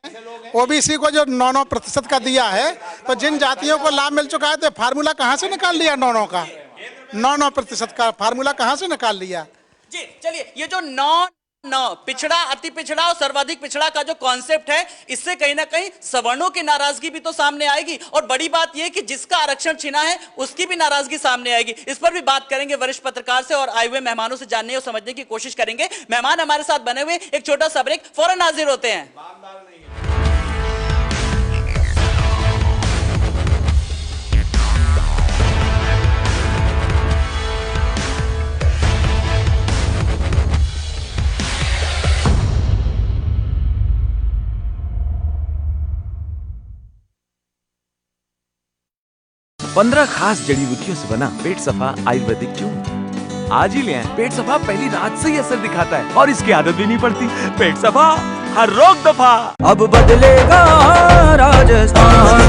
ओबीसी को जो 9% का दिया है, तो जिन जातियों को लाभ मिल चुका है तो फार्मूला कहाँ से निकाल लिया? 9% का फार्मूला कहाँ से निकाल लिया? जी चलिए, ये जो 9 पिछड़ा, अति पिछड़ा और सर्वाधिक पिछड़ा का जो कॉन्सेप्ट है, इससे कहीं ना कहीं सवर्णों की नाराजगी भी तो सामने आएगी। और बड़ी बात यह कि जिसका आरक्षण छिना है उसकी भी नाराजगी सामने आएगी। इस पर भी बात करेंगे वरिष्ठ पत्रकार से और आए हुए मेहमानों से जानने और समझने की कोशिश करेंगे। मेहमान हमारे साथ बने हुए, एक छोटा सा ब्रेक, फौरन हाजिर होते हैं। पंद्रह खास जड़ी बूटियों से बना पेट सफा आयुर्वेदिक चूर्ण आज ही ले आए। पेट सफा पहली रात से ही असर दिखाता है और इसकी आदत भी नहीं पड़ती। पेट सफा, हर रोग दफा। अब बदलेगा राजस्थान,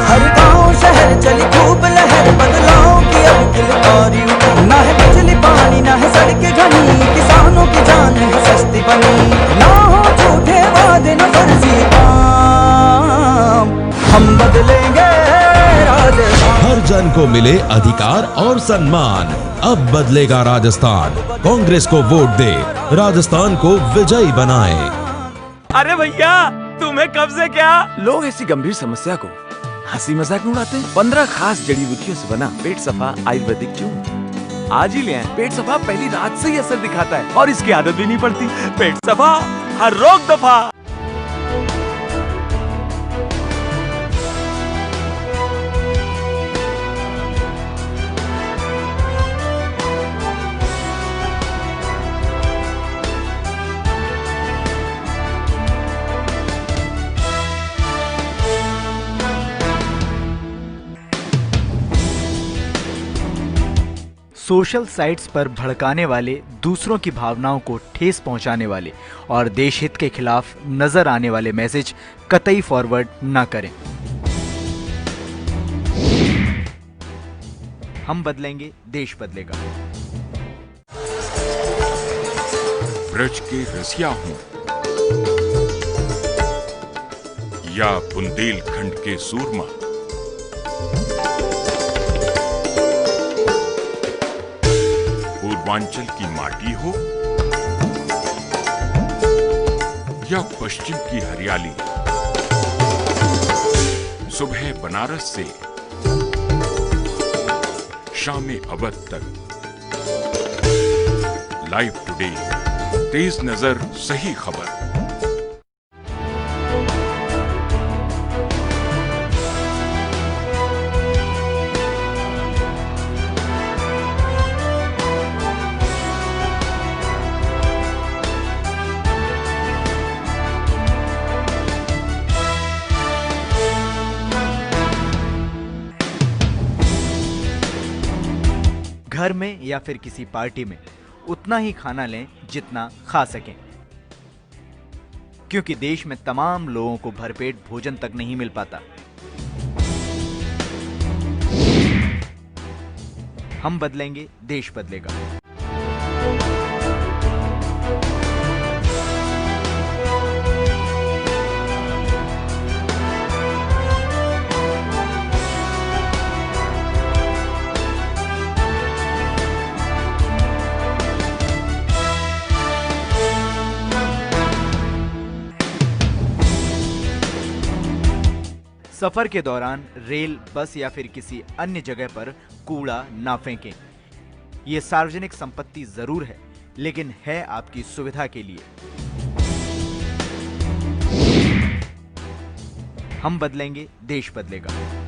हर गांव शहर चली खूब लहर, बदलाव की अब किलकारी उठा। ना है बिजली पानी, ना है सड़कें घनी, किसानों की जान है सस्ती बनी। ना हो झूठे वादे, न फर्जी काम, हम बदलेंगे। हर जन को मिले अधिकार और सम्मान, अब बदलेगा राजस्थान। कांग्रेस को वोट दे, राजस्थान को विजयी बनाए। अरे भैया, तुम्हें कब से क्या? लोग ऐसी गंभीर समस्या को हंसी मजाक में उड़ाते हैं। 15 खास जड़ी बूटियों से बना पेट सफा आयुर्वेदिक चूर्ण आज ही ले आए। पेट सफा पहली रात से ही असर दिखाता है और इसकी आदत भी नहीं पड़ती। पेट सफा, हर रोग दफा। सोशल साइट्स पर भड़काने वाले, दूसरों की भावनाओं को ठेस पहुंचाने वाले और देश हित के खिलाफ नजर आने वाले मैसेज कतई फॉरवर्ड न करें। हम बदलेंगे, देश बदलेगा। ब्रज के रसिया हूं या बुंदेलखंड के सूरमा, पूर्वांचल की माटी हो या पश्चिम की हरियाली, सुबह बनारस से शाम अवध तक, लाइव टुडे, तेज नजर, सही खबर। घर में या फिर किसी पार्टी में उतना ही खाना लें जितना खा सकें, क्योंकि देश में तमाम लोगों को भरपेट भोजन तक नहीं मिल पाता। हम बदलेंगे, देश बदलेगा। सफर के दौरान रेल, बस या फिर किसी अन्य जगह पर कूड़ा ना फेंकें। यह सार्वजनिक संपत्ति जरूर है, लेकिन है आपकी सुविधा के लिए। हम बदलेंगे, देश बदलेगा।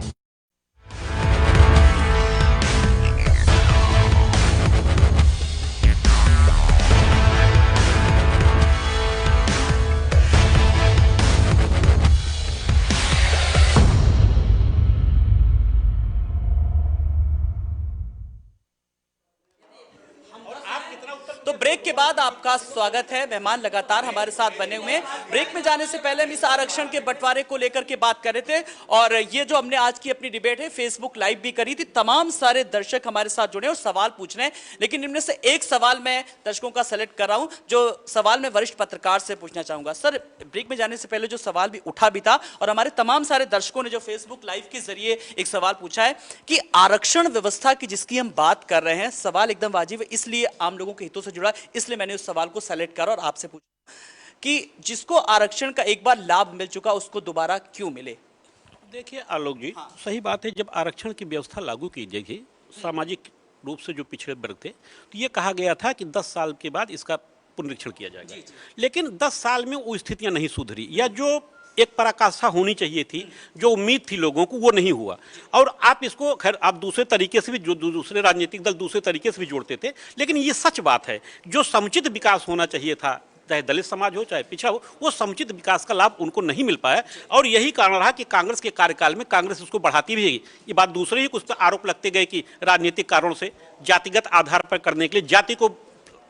तो ब्रेक के बाद आपका स्वागत है। मेहमान लगातार हमारे साथ बने हुए हैं। ब्रेक में जाने से पहले हम इस आरक्षण के बंटवारे को लेकर के बात कर रहे थे और ये जो हमने आज की अपनी डिबेट है फेसबुक लाइव भी करी थी। तमाम सारे दर्शक हमारे साथ जुड़े और सवाल पूछ रहे हैं, लेकिन इनमें से एक सवाल मैं दर्शकों का सेलेक्ट कर रहा हूं, जो सवाल मैं वरिष्ठ पत्रकार से पूछना चाहूंगा। सर, ब्रेक में जाने से पहले जो सवाल भी उठा भी था और हमारे तमाम सारे दर्शकों ने जो फेसबुक लाइव के जरिए एक सवाल पूछा है कि आरक्षण व्यवस्था की जिसकी हम बात कर रहे हैं, सवाल एकदम वाजिब है, इसलिए आम लोगों के हितों से जुड़ा, इसलिए मैंने उस सवाल को सेलेक्ट करा और आपसे पूछा कि जिसको आरक्षण का एक बार लाभ मिल चुका उसको दोबारा क्यों मिले। देखिए आलोक जी, सही बात है। जब आरक्षण की व्यवस्था लागू की जाएगी सामाजिक रूप से जो पिछड़े वर्ग थे, तो ये कहा गया था कि 10 साल के बाद इसका पुनरीक्षण किया जाएगा। लेकिन 10 साल में वो स्थितियां नहीं सुधरी, या जो एक पराकाष्ठा होनी चाहिए थी, जो उम्मीद थी लोगों को, वो नहीं हुआ। और आप इसको खैर आप दूसरे तरीके से भी, जो दूसरे राजनीतिक दल दूसरे तरीके से भी जोड़ते थे, लेकिन ये सच बात है, जो समुचित विकास होना चाहिए था, चाहे दलित समाज हो चाहे पिछड़ा हो, वो समुचित विकास का लाभ उनको नहीं मिल पाया। और यही कारण रहा कि कांग्रेस के कार्यकाल में कांग्रेस उसको बढ़ाती भी है। ये बात दूसरे ही कुछ तो आरोप लगते गए कि राजनीतिक कारणों से, जातिगत आधार पर करने के लिए, जाति को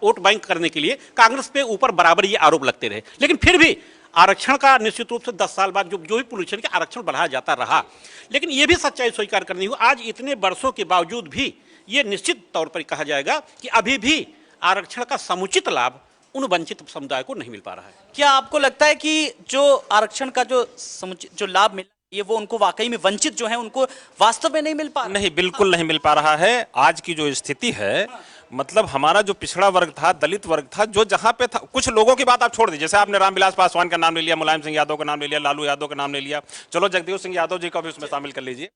वोट बैंक करने के लिए कांग्रेस पे ऊपर बराबर ये आरोप लगते रहे। लेकिन फिर भी आरक्षण का निश्चित रूप से 10 साल बाद जो भी पुनरीक्षण के आरक्षण बढ़ाया जाता रहा। लेकिन ये भी सच्चाई स्वीकार करनी हो, आज इतने वर्षों के बावजूद भी ये निश्चित तौर पर कहा जाएगा कि अभी भी आरक्षण का समुचित लाभ उन वंचित समुदाय को नहीं मिल पा रहा है। क्या आपको लगता है कि जो आरक्षण का जो लाभ मिला ये वो उनको वाकई में वंचित जो है उनको वास्तव में नहीं मिल पा रहा? नहीं, बिल्कुल नहीं मिल पा रहा है। आज की जो स्थिति है, मतलब हमारा जो पिछड़ा वर्ग था, दलित वर्ग था, जो जहां पे था, कुछ लोगों की बात आप छोड़ दीजिए, जैसे आपने रामविलास पासवान का नाम ले लिया, मुलायम सिंह यादव का नाम ले लिया, लालू यादव का नाम ले लिया, चलो जगदेव सिंह यादव जी का भी उसमें शामिल कर लीजिए।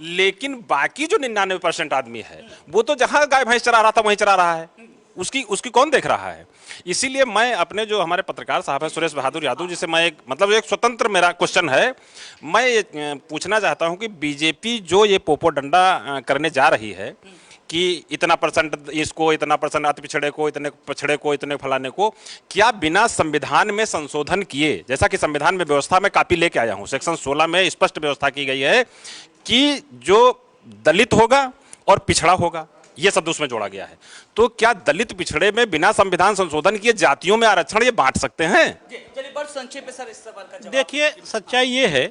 लेकिन बाकी जो 99% आदमी है, वो तो जहां गाय भैंस चरा रहा था वहीं चरा रहा है, उसकी कौन देख रहा है। इसीलिए मैं अपने जो हमारे पत्रकार साहब है सुरेश बहादुर यादव जी से मैं एक स्वतंत्र मेरा क्वेश्चन है, मैं ये पूछना चाहता हूं कि बीजेपी जो ये पोपोडंडा करने जा रही है कि इतना % इसको, इतना % अति पिछड़े को, इतने पिछड़े को, इतने फलाने को, क्या बिना संविधान में संशोधन किए, जैसा कि संविधान में व्यवस्था में कापी लेके आया हूं, सेक्शन 16 में स्पष्ट व्यवस्था की गई है कि जो दलित होगा और पिछड़ा होगा ये शब्द उसमें जोड़ा गया है। तो क्या दलित पिछड़े में बिना संविधान संशोधन किए जातियों में आरक्षण ये बांट सकते हैं? चलिए बड़ा संक्षेप में सर इस सवाल का जवाब। देखिए, सच्चाई ये है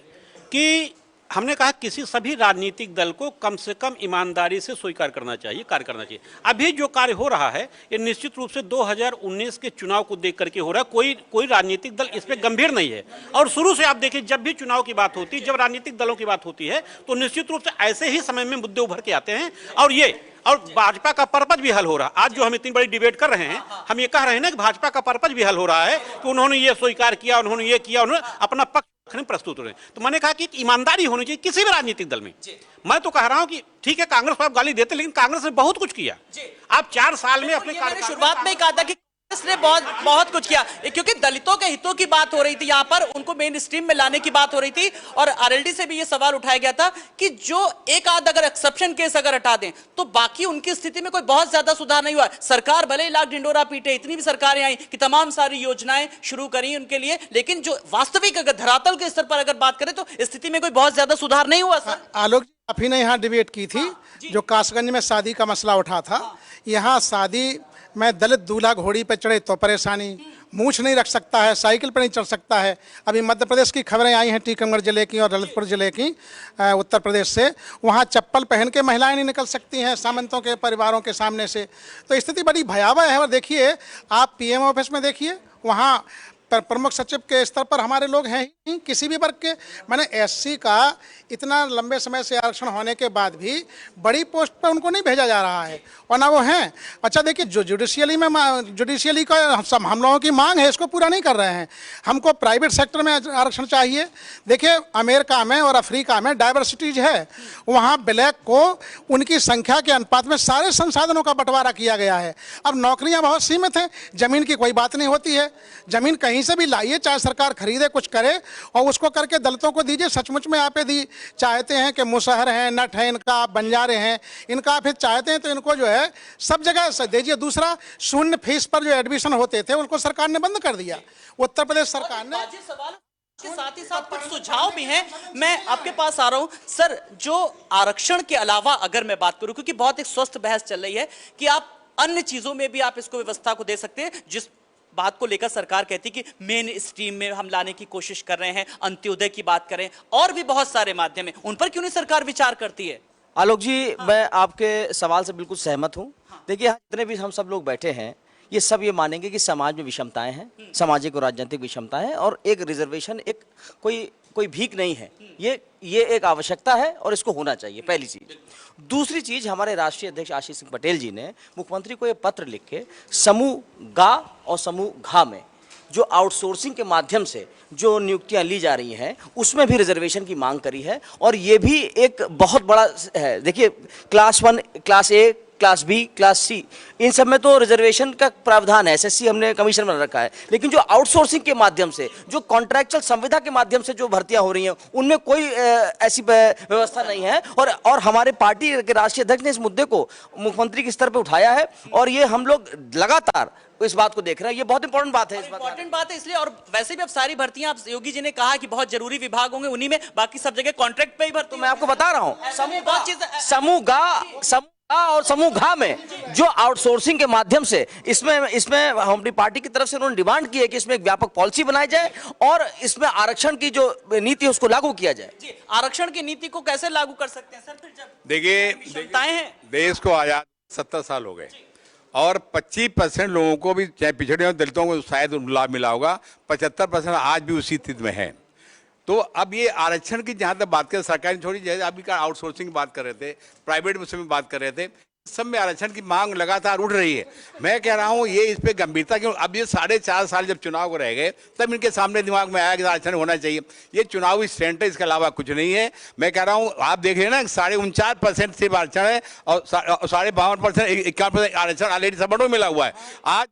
कि हमने कहा किसी सभी राजनीतिक दल को कम से कम ईमानदारी से स्वीकार करना चाहिए, कार्य करना चाहिए। अभी जो कार्य हो रहा है ये निश्चित रूप से 2019 के चुनाव को देख करके हो रहा है। कोई राजनीतिक दल इस पे गंभीर नहीं है। और शुरू से आप देखिए, जब भी चुनाव की बात होती है, जब राजनीतिक दलों की बात होती है, तो निश्चित रूप से ऐसे ही समय में मुद्दे उभर के आते हैं। और भाजपा का पर्पज भी हल हो रहा है। आज जो हम इतनी बड़ी डिबेट कर रहे हैं, हम ये कह रहे हैं ना कि भाजपा का पर्पज भी हल हो रहा है कि उन्होंने ये स्वीकार किया, उन्होंने ये किया, उन्होंने अपना पक्ष प्रस्तुत हो रहे हैं। तो मैंने कहा कि ईमानदारी होनी चाहिए किसी भी राजनीतिक दल में। मैं तो कह रहा हूं कि ठीक है, कांग्रेस को आप गाली देते, लेकिन कांग्रेस ने बहुत कुछ किया। आप 4 साल में अपने शुरुआत में ही कहा था कि कांग्रेस ने बहुत कुछ किया, क्योंकि दलितों के हितों की बात हो रही थी यहाँ पर, उनको मेन स्ट्रीम में लाने की बात हो रही थी। और आरएलडी से भी ये सवाल उठाया गया था कि जो एक आध अगर एक्सेप्शन केस अगर हटा दें तो बाकी उनकी स्थिति में कोई बहुत ज्यादा सुधार नहीं हुआ। सरकार भले ही लाख ढिंडोरा पीटे, इतनी भी सरकारें आई कि तमाम सारी योजनाएं शुरू करी उनके लिए, लेकिन जो वास्तविक अगर धरातल के स्तर पर अगर बात करें तो स्थिति में कोई बहुत ज्यादा सुधार नहीं हुआ। सर आलोक जी, आप ही ने यहाँ डिबेट की थी जो कासगंज में शादी का मसला उठा था। यहाँ शादी में दलित दूल्हा घोड़ी पे चढ़े तो परेशानी, मूछ नहीं रख सकता है, साइकिल पर नहीं चढ़ सकता है। अभी मध्य प्रदेश की खबरें आई हैं टीकमगढ़ जिले की और ललितपुर जिले की उत्तर प्रदेश से, वहाँ चप्पल पहन के महिलाएं नहीं निकल सकती हैं सामंतों के परिवारों के सामने से। तो स्थिति बड़ी भयावह है। और देखिए, आप पीएम ऑफिस में देखिए, वहाँ प्रमुख सचिव के स्तर पर हमारे लोग हैं ही किसी भी वर्ग के। मैंने एससी का इतना लंबे समय से आरक्षण होने के बाद भी बड़ी पोस्ट पर उनको नहीं भेजा जा रहा है, और ना वो हैं। अच्छा देखिए, जो जुडिशियली का हम लोगों की मांग है, इसको पूरा नहीं कर रहे हैं। हमको प्राइवेट सेक्टर में आरक्षण चाहिए। देखिए, अमेरिका में और अफ्रीका में डाइवर्सिटीज है, वहाँ ब्लैक को उनकी संख्या के अनुपात में सारे संसाधनों का बंटवारा किया गया है। अब नौकरियाँ बहुत सीमित हैं, जमीन की कोई बात नहीं होती है। जमीन कहीं से भी लाइए, चाहे सरकार खरीदे, कुछ करे, और उसको करके दलितों को दीजिए। सचमुच में आप यदि चाहते हैं कि मुसहर हैं, नट हैं, इनका बंजारे हैं, इनका फिर चाहते हैं तो इनको जो है सब जगह से दीजिए। दूसरा, शून्य फीस पर जो एडमिशन होते थे उनको सरकार ने बंद कर दिया, उत्तर प्रदेश सरकार ने। के साथ ही साथ कुछ सुझाव भी हैं, मैं आपके पास आ रहा हूं। सर, जो आरक्षण के अलावा अगर मैं बात करूं, क्योंकि बहुत एक स्वस्थ बहस चल रही है कि आप अन्य चीजों में भी आप इसको व्यवस्था को दे सकते हैं, जिस बात को लेकर सरकार कहती है कि मेन स्ट्रीम में हम लाने की कोशिश कर रहे हैं, अंत्योदय की बात करें, और भी बहुत सारे माध्यम हैं, उन पर क्यों नहीं सरकार विचार करती है? आलोक जी, मैं आपके सवाल से बिल्कुल सहमत हूँ। देखिए, जितने भी हम सब लोग बैठे हैं, ये सब ये मानेंगे कि समाज में विषमताएं हैं, सामाजिक और राजनीतिक विषमताएं हैं, और एक रिजर्वेशन एक कोई भीख नहीं है। ये एक आवश्यकता है और इसको होना चाहिए, पहली चीज। दूसरी चीज, हमारे राष्ट्रीय अध्यक्ष आशीष सिंह पटेल जी ने मुख्यमंत्री को ये पत्र लिख के समूह गा और समूह घा में जो आउटसोर्सिंग के माध्यम से जो नियुक्तियां ली जा रही हैं, उसमें भी रिजर्वेशन की मांग करी है। और ये भी एक बहुत बड़ा है। देखिए, class 1, class A, class B, class C, इन सब में तो रिजर्वेशन का प्रावधान है, एसएससी हमने कमीशन बना रखा है। लेकिन जो आउटसोर्सिंग के माध्यम से, जो कॉन्ट्रैक्चुअल संविदा के माध्यम से जो भर्तियां हो रही हैं, उनमें कोई ऐसी व्यवस्था नहीं है। और हमारे पार्टी के राष्ट्रीय अध्यक्ष ने इस मुद्दे को मुख्यमंत्री के स्तर पर उठाया है, और ये हम लोग लगातार इस बात को देख रहे हैं। ये बहुत इंपॉर्टेंट बात है, इंपॉर्टेंट बात है इसलिए। और वैसे भी अब सारी भर्तियां, आप योगी जी ने कहा कि बहुत जरूरी विभाग होंगे, उन्हीं में, बाकी सब जगह कॉन्ट्रैक्ट पे ही भर्ती। मैं आपको बता रहा हूँ, समूह गा और समूह घा में जो आउटसोर्सिंग के माध्यम से, इसमें हमारी पार्टी की तरफ से उन्होंने डिमांड की है कि इसमें एक व्यापक पॉलिसी बनाई जाए और इसमें आरक्षण की जो नीति है उसको लागू किया जाए। जी, आरक्षण की नीति को कैसे लागू कर सकते हैं सर? फिर जब देखिए, देश को आजाद 70 साल हो गए, और 25% लोगों को भी, चाहे पिछड़े और दलितों को शायद लाभ मिला होगा, 75% आज भी उसी स्थिति में है। तो अब ये आरक्षण की जहाँ तक बात करें, सरकार ने छोड़ी, जैसे अभी का आउटसोर्सिंग की बात कर रहे थे, प्राइवेट में बात कर रहे थे, सब में आरक्षण की मांग लगातार उठ रही है। मैं कह रहा हूँ, ये इस पे गंभीरता क्यों? अब ये 4.5 साल जब चुनाव को रह गए, तब इनके सामने दिमाग में आया कि आरक्षण होना चाहिए। ये चुनावी स्टैंड है, इसके अलावा कुछ नहीं है। मैं कह रहा हूँ, आप देख रहे हैं ना, 49.5% सिर्फ आरक्षण है, और 52%, 51% आरक्षण ऑलरेडी सबों को मिला हुआ है। आज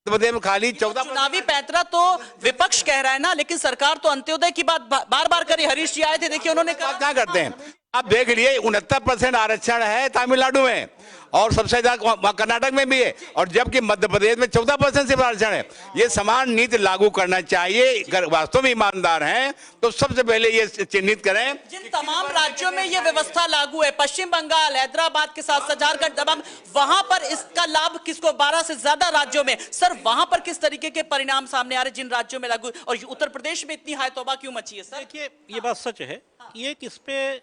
में खाली 14 चुनावी पैंतरा तो विपक्ष कह रहा है ना, लेकिन सरकार तो अंत्योदय की बात बार बार करी। हरीश जी आए थे, देखिए उन्होंने कहा क्या करते हैं, आप देख लिए 69% आरक्षण है तमिलनाडु में और सबसे ज्यादा कर्नाटक में भी है, और जबकि मध्य प्रदेश में 14% से आरक्षण है। ये समान नीति लागू करना चाहिए। अगर वास्तव में ईमानदार हैं तो सबसे पहले ये चिन्हित करें जिन तमाम राज्यों में ये व्यवस्था लागू है, पश्चिम बंगाल, हैदराबाद के साथ झारखंड, तमाम, वहां पर इसका लाभ किसको, 12 से ज्यादा राज्यों में, सर वहां पर किस तरीके के परिणाम सामने आ रहे जिन राज्यों में लागू, और उत्तर प्रदेश में इतनी हाय तौबा क्यों मची है सर? देखिए ये बात सच है कि एक इस पे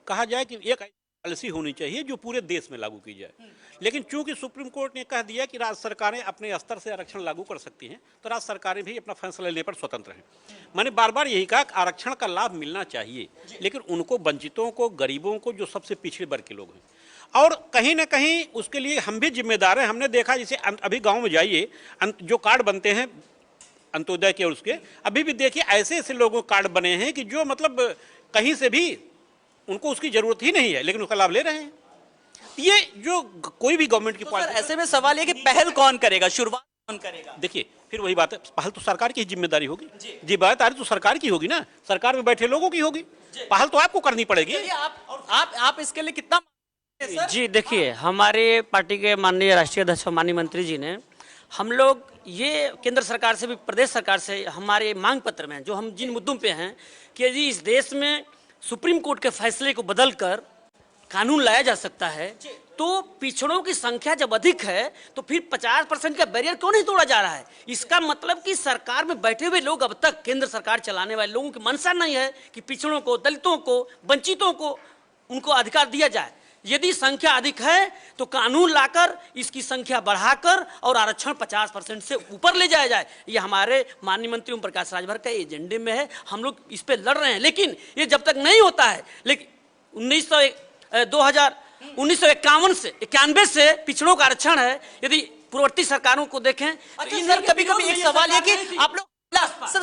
कहा जाए कि एक पॉलिसी होनी चाहिए जो पूरे देश में लागू की जाए, लेकिन चूंकि सुप्रीम कोर्ट ने कह दिया कि राज्य सरकारें अपने स्तर से आरक्षण लागू कर सकती हैं, तो राज्य सरकारें भी अपना फैसला लेने पर स्वतंत्र हैं। मैंने बार बार यही कहा कि आरक्षण का लाभ मिलना चाहिए, लेकिन उनको, वंचितों को, गरीबों को, जो सबसे पिछड़े वर्ग के लोग हैं, और कहीं ना कहीं उसके लिए हम भी जिम्मेदार हैं। हमने देखा जैसे अभी गाँव में जाइए, जो कार्ड बनते हैं अंत्योदय के और उसके, अभी भी देखिए ऐसे ऐसे लोगों के कार्ड बने हैं कि जो मतलब कहीं से भी उनको उसकी जरूरत ही नहीं है, लेकिन उसका लाभ ले रहे हैं। ये जो कोई भी गवर्नमेंट की पॉलिसी, ऐसे में सवाल है कि पहल कौन करेगा, शुरुआत कौन करेगा? देखिए फिर वही बात है, पहल तो सरकार की जिम्मेदारी होगी जी, बात तो सरकार की होगी ना, सरकार में बैठे लोगों की होगी, पहल तो आपको करनी पड़ेगी। आप इसके लिए कितना जी देखिए, हमारे पार्टी के माननीय राष्ट्रीय अध्यक्ष माननीय मंत्री जी ने, हम लोग ये केंद्र सरकार से भी, प्रदेश सरकार से हमारे मांग पत्र में जो हम जिन मुद्दों पे हैं कि यदि इस देश में सुप्रीम कोर्ट के फैसले को बदलकर कानून लाया जा सकता है, तो पिछड़ों की संख्या जब अधिक है तो फिर 50% का बैरियर क्यों नहीं तोड़ा जा रहा है? इसका मतलब कि सरकार में बैठे हुए लोग, अब तक केंद्र सरकार चलाने वाले लोगों की मंशा नहीं है कि पिछड़ों को, दलितों को, वंचितों को उनको अधिकार दिया जाए। यदि संख्या अधिक है तो कानून लाकर इसकी संख्या बढ़ाकर और आरक्षण 50% से ऊपर ले जाया जाए। ये हमारे माननीय मंत्री ओम प्रकाश राजभर का एजेंडे में है, हम लोग इस पे लड़ रहे हैं, लेकिन ये जब तक नहीं होता है, लेकिन 1951 से 91 से पिछड़ों का आरक्षण है। यदि पूर्ववर्ती सरकारों को देखें, अच्छा सर, कभी-कभी एक सवाल है कि आप लोग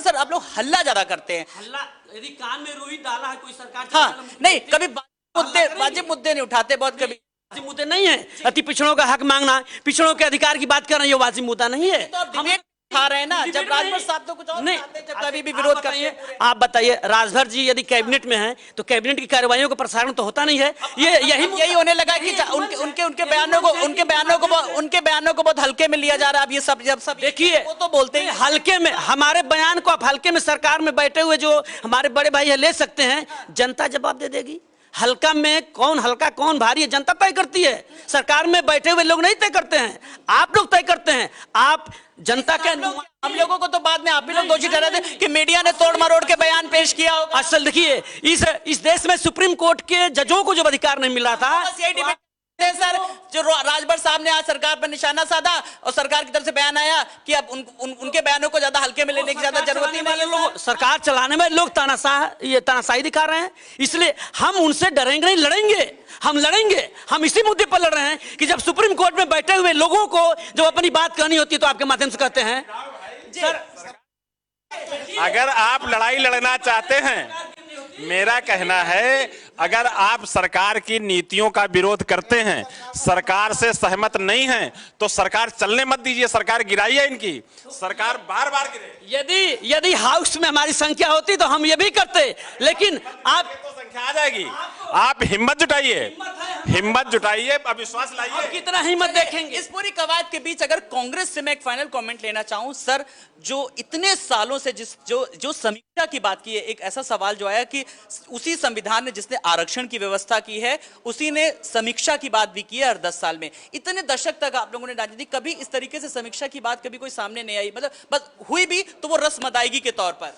सर आप लोग हल्ला ज्यादा करते हैं। हल्ला, यदि कान में रुई डाला है कोई सरकार, हाँ नहीं, कभी वाजिब मुद्दे नहीं उठाते, बहुत कभी वाजिब मुद्दे नहीं है। अति पिछड़ों का हक मांगना, पिछड़ों के अधिकार की बात कर रहे हैं, ये वाजिब मुद्दा नहीं है। हम खा रहे हैं ना, जब राजभर साहब तो कुछ और नहीं, जब कभी भी विरोध करते हैं। आप बताइए, राजभर जी यदि कैबिनेट में हैं तो कैबिनेट की कार्रवाइयों का प्रसारण तो होता नहीं है। ये यही होने लगा कि उनके बयानों को बहुत हल्के में लिया जा रहा है। अब ये सब जब सब देखिए, वो तो बोलते हैं हल्के में, हमारे बयान को आप हल्के में सरकार में बैठे हुए जो हमारे बड़े भाई है ले सकते हैं, जनता जवाब दे देगी। हल्का में कौन हल्का कौन भारी है, जनता तय करती है, सरकार में बैठे हुए लोग नहीं तय करते हैं, आप लोग तय करते हैं। आप जनता के हम लोगों को तो बाद में आप भी लोग दोषी ठहराते कि मीडिया ने तोड़ मरोड़ के बयान पेश किया होगा। असल देखिए, इस देश में सुप्रीम कोर्ट के जजों को जब अधिकार नहीं मिल रहा था, सर जो राजभर साहब ने आज सरकार पर निशाना साधा और सरकार की तरफ से बयान आया कि अब उनके बयानों को ज्यादा हल्के में लेने की ज्यादा जरूरत नहीं है। लोग सरकार चलाने में लोग तानाशाही दिखा रहे हैं, इसलिए हम उनसे डरेंगे नहीं, लड़ेंगे। हम लड़ेंगे, हम इसी मुद्दे पर लड़ रहे हैं कि जब सुप्रीम कोर्ट में बैठे हुए लोगों को जब अपनी बात कहनी होती है तो आपके माध्यम से कहते हैं सर, अगर आप लड़ाई लड़ना चाहते हैं, मेरा कहना है, अगर आप सरकार की नीतियों का विरोध करते हैं, सरकार से सहमत नहीं हैं, तो सरकार चलने मत दीजिए, सरकार गिराइए इनकी, सरकार बार बार गिरे। यदि हाउस में हमारी संख्या होती तो हम ये भी करते, लेकिन आप तो संख्या आ जाएगी। आप हिम्मत जुटाइए, अब विश्वास लाइए। कितना हिम्मत देखेंगे इस पूरी कवायद के बीच। अगर कांग्रेस से मैं एक फाइनल कमेंट लेना चाहूं सर, जो इतने सालों से जो समीक्षा की बात की है, एक ऐसा सवाल जो आया कि उसी संविधान ने जिसने आरक्षण की व्यवस्था की है, उसी ने समीक्षा की बात भी की है हर 10 साल में। इतने दशक तक आप लोगों ने राजनीति, कभी इस तरीके से समीक्षा की बात कभी कोई सामने नहीं आई, मतलब बस हुई भी तो वो रस्म अदायगी के तौर पर।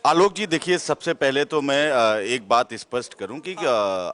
आलोक जी देखिए, सबसे पहले तो मैं एक बात स्पष्ट करूं कि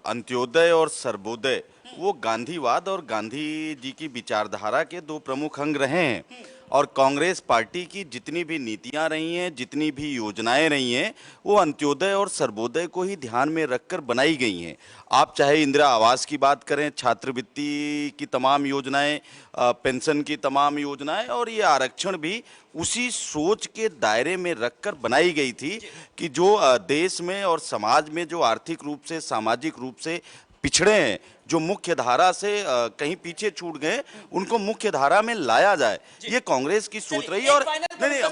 अंत्योदय और सर्वोदय वो गांधीवाद और गांधी जी की विचारधारा के दो प्रमुख अंग रहे हैं, और कांग्रेस पार्टी की जितनी भी नीतियां रही हैं, जितनी भी योजनाएं रही हैं, वो अंत्योदय और सर्वोदय को ही ध्यान में रखकर बनाई गई हैं। आप चाहे इंदिरा आवास की बात करें, छात्रवृत्ति की तमाम योजनाएं, पेंशन की तमाम योजनाएं, और ये आरक्षण भी उसी सोच के दायरे में रखकर बनाई गई थी कि जो देश में और समाज में जो आर्थिक रूप से, सामाजिक रूप से पिछड़े हैं, जो मुख्य धारा से कहीं पीछे छूट गए, उनको मुख्य धारा में लाया जाए। ये कांग्रेस की सोच रही है। और नहीं,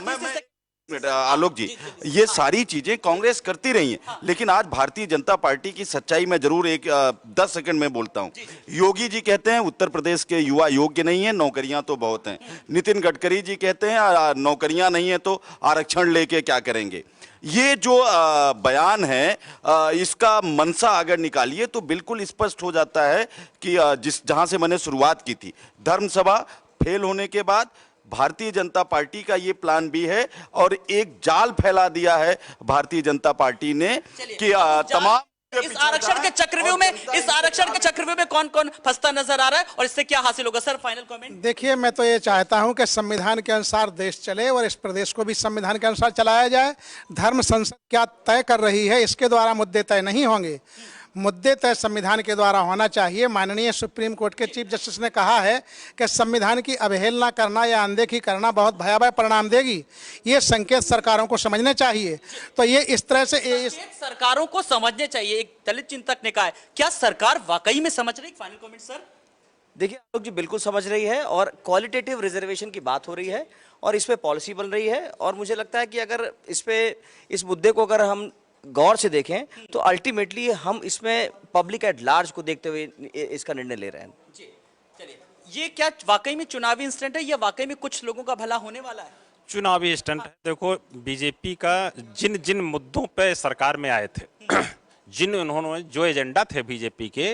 आलोक जी, ये सारी चीजें कांग्रेस करती रही है, लेकिन आज भारतीय जनता पार्टी की सच्चाई में जरूर 10 सेकंड में बोलता हूं। योगी जी कहते हैं उत्तर प्रदेश के युवा योग्य नहीं है, नौकरियां तो बहुत हैं। नितिन गडकरी जी कहते हैं नौकरियां नहीं है तो आरक्षण लेके क्या करेंगे। ये जो बयान है, इसका मनसा अगर निकालिए तो बिल्कुल स्पष्ट हो जाता है कि जहां से मैंने शुरुआत की थी, धर्मसभा फेल होने के बाद भारतीय जनता पार्टी का ये प्लान भी है और एक जाल फैला दिया है भारतीय जनता पार्टी ने कि तमाम इस आरक्षण के चक्रव्यूह में कौन कौन फंसता नजर आ रहा है और इससे क्या हासिल होगा। Sir, final comment. देखिए, मैं तो ये चाहता हूं कि संविधान के अनुसार देश चले और इस प्रदेश को भी संविधान के अनुसार चलाया जाए। धर्म संसद क्या तय कर रही है, इसके द्वारा मुद्दे तय नहीं होंगे। मुद्दे तय संविधान के द्वारा होना चाहिए। माननीय सुप्रीम कोर्ट के चीफ जस्टिस ने कहा है कि संविधान की अवहेलना करना या अनदेखी करना बहुत भयावह परिणाम देगी। ये संकेत सरकारों को समझने चाहिए। तो ये इस तरह से सरकारों को समझने चाहिए, एक दलित चिंतक ने कहा है। क्या सरकार वाकई में समझ रही? Final comment sir. देखिए आलोक जी, बिल्कुल समझ रही है और क्वालिटेटिव रिजर्वेशन की बात हो रही है और इस पे पॉलिसी बन रही है। और मुझे लगता है कि अगर इस मुद्दे को अगर हम गौर से देखें तो अल्टीमेटली हम इसमें पब्लिक एट लार्ज को देखते हुए इसका निर्णय ले रहे हैं। जी, चलिए, ये क्या वाकई में चुनावी इंस्टेंट है या वाकई में कुछ लोगों का भला होने वाला है? चुनावी स्टंट है। देखो, बीजेपी का जिन जिन मुद्दों पे सरकार में आए थे उन्होंने जो एजेंडा थे बीजेपी के,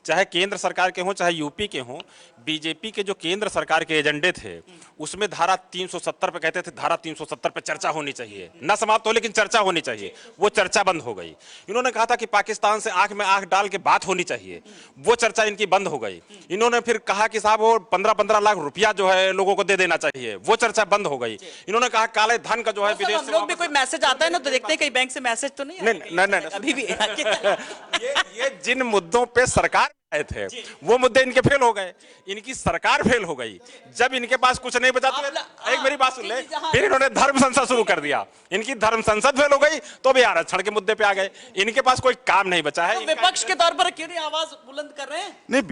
चाहे केंद्र सरकार के हों चाहे यूपी के हों, बीजेपी के जो केंद्र सरकार के एजेंडे थे उसमें धारा 370 पे कहते थे धारा 370 पे चर्चा होनी चाहिए, ना समाप्त हो लेकिन चर्चा होनी चाहिए। वो चर्चा बंद हो गई। इन्होंने कहा था कि पाकिस्तान से आंख में आंख डाल के बात होनी चाहिए, वो चर्चा इनकी बंद हो गई। इन्होंने फिर कहा कि साहब वो 15-15 लाख रुपया जो है लोगों को दे देना चाहिए, वो चर्चा बंद हो गई। इन्होंने कहा काले धन का जो है विदेश से, लोग भी कोई मैसेज आता है ना तो देखते हैं कहीं बैंक से मैसेज तो नहीं नहीं अभी भी ये जिन मुद्दों पे सरकार आए थे वो मुद्दे इनके फेल हो गए, इनकी सरकार फेल हो गई। जब इनके पास कुछ नहीं बचा तो एक मेरी बात सुन ले, फिर इन्होंने धर्म संसद शुरू कर दिया। इनकी धर्म संसद फेल हो गई तो भी आरक्षण के मुद्दे पे आ गए। इनके पास कोई काम नहीं बचा है। विपक्ष के तौर पर क्यों नहीं आवाज बुलंद कर रहे हैं? नहीं,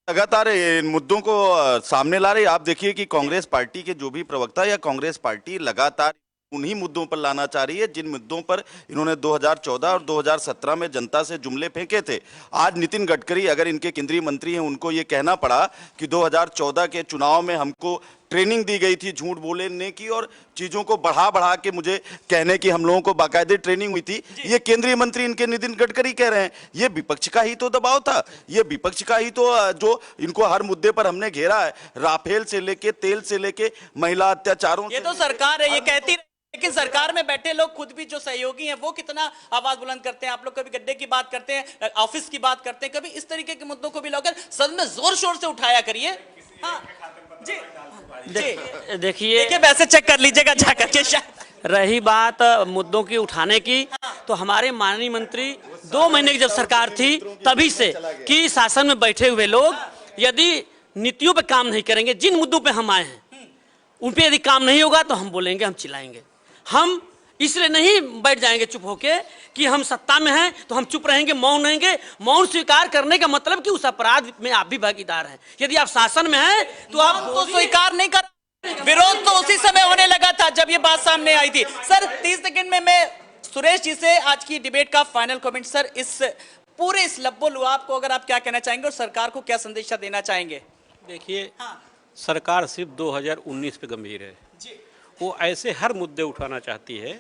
लगातार इन मुद्दों को सामने ला रही। आप देखिए कि कांग्रेस पार्टी के जो भी प्रवक्ता या कांग्रेस पार्टी लगातार उन्हीं मुद्दों पर लाना चाह रही है जिन मुद्दों पर इन्होंने 2014 और 2017 में जनता से जुमले फेंके थे। आज नितिन गडकरी अगर इनके केंद्रीय मंत्री हैं, उनको ये कहना पड़ा कि 2014 के चुनाव में हमको ट्रेनिंग दी गई थी झूठ बोलने की और चीजों को बढ़ा के मुझे कहने की हम लोगों को बाकायदे ट्रेनिंग हुई थी। ये केंद्रीय मंत्री इनके नितिन गडकरी कह रहे हैं। ये विपक्ष का ही तो दबाव था, ये विपक्ष का ही तो जो इनको हर मुद्दे पर हमने घेरा है, राफेल से लेके तेल से लेके महिला अत्याचारों। ये तो सरकार है, ये कहती, लेकिन सरकार में बैठे लोग खुद भी जो सहयोगी हैं वो कितना आवाज बुलंद करते हैं। आप लोग कभी गड्ढे की बात करते हैं, ऑफिस की बात करते हैं, कभी इस तरीके के मुद्दों को भी लेकर सदन में जोर शोर से उठाया करिए। हाँ जी, देखिए वैसे चेक कर लीजिएगा जाकर के। रही बात मुद्दों की उठाने की, तो हमारे माननीय मंत्री 2 महीने की जब सरकार थी तभी से कि शासन में बैठे हुए लोग यदि नीतियों पे काम नहीं करेंगे, जिन मुद्दों पे हम आए हैं उन पे यदि काम नहीं होगा तो हम बोलेंगे, हम चिल्लाएंगे। हम इसलिए नहीं बैठ जाएंगे चुप होके कि हम सत्ता में हैं तो हम चुप रहेंगे, मौन रहेंगे। मौन स्वीकार करने का मतलब कि उस अपराध में आप भी भागीदार हैं। यदि आप शासन में हैं तो आप तो स्वीकार नहीं कर, विरोध तो उसी समय होने लगा था जब ये बात सामने आई थी। सर 30 सेकंड में मैं सुरेश जी से आज की डिबेट का फाइनल कमेंट। सर, इस पूरे इस लब्बो लुआब को अगर आप क्या कहना चाहेंगे और सरकार को क्या संदेशा देना चाहेंगे? देखिए, सरकार सिर्फ 2019 पे गंभीर है। वो ऐसे हर मुद्दे उठाना चाहती है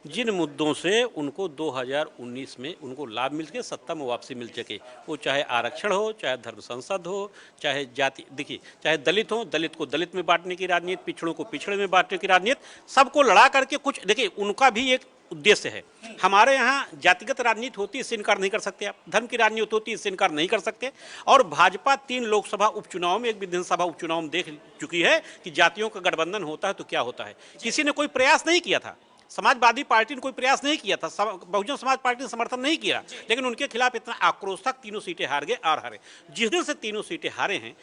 जिन मुद्दों से उनको 2019 में उनको लाभ मिल के सत्ता में वापसी मिल सके। वो चाहे आरक्षण हो, चाहे धर्म संसद हो, चाहे जाति, देखिए चाहे दलित हो, दलित को दलित में बांटने की राजनीति, पिछड़ों को पिछड़े में बांटने की राजनीति, सबको लड़ा करके कुछ, देखिए उनका भी एक उद्देश्य है। हमारे यहाँ जातिगत राजनीति होती है, इससे इनकार नहीं कर सकते आप। धर्म की राजनीति होती है, इससे इनकार नहीं कर सकते। और भाजपा 3 लोकसभा उपचुनाव में, एक विधानसभा उपचुनाव में देख चुकी है कि जातियों का गठबंधन होता है तो क्या होता है। किसी ने कोई प्रयास नहीं किया था, समाजवादी पार्टी ने कोई प्रयास नहीं किया था, बहुजन समाज पार्टी ने समर्थन नहीं किया, लेकिन उनके खिलाफ इतना आक्रोश था, 3 सीटें हार गए और हारे। जिस दिन से 3 सीटें हारे हैं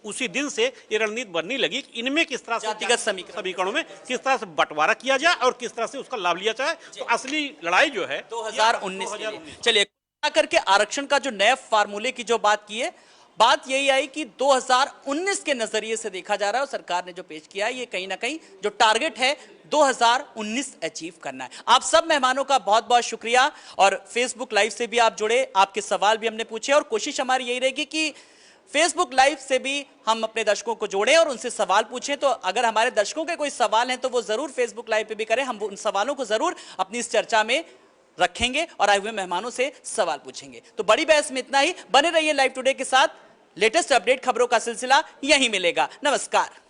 उसी दिन से ये रणनीति बनने लगी कि इनमें किस तरह से जातिगत समीकरणों में किस तरह से बंटवारा किया जाए और किस तरह से उसका लाभ लिया जाए। तो असली लड़ाई जो है 2019 चलिए करके आरक्षण का जो नए फार्मूले की जो बात की है बात यही आई कि 2019 के नजरिए से देखा जा रहा है और सरकार ने जो पेश किया है ये कहीं ना कहीं जो टारगेट है 2019 अचीव करना है। आप सब मेहमानों का बहुत बहुत शुक्रिया और फेसबुक लाइव से भी आप जुड़े, आपके सवाल भी हमने पूछे और कोशिश हमारी यही रहेगी कि फेसबुक लाइव से भी हम अपने दर्शकों को जोड़ें और उनसे सवाल पूछें। तो अगर हमारे दर्शकों के कोई सवाल हैं तो वो जरूर फेसबुक लाइव पे भी करें, हम उन सवालों को जरूर अपनी इस चर्चा में रखेंगे और आए हुए मेहमानों से सवाल पूछेंगे। तो बड़ी बहस में इतना ही, बने रहिए लाइव टुडे के साथ। लेटेस्ट अपडेट खबरों का सिलसिला यहीं मिलेगा। नमस्कार।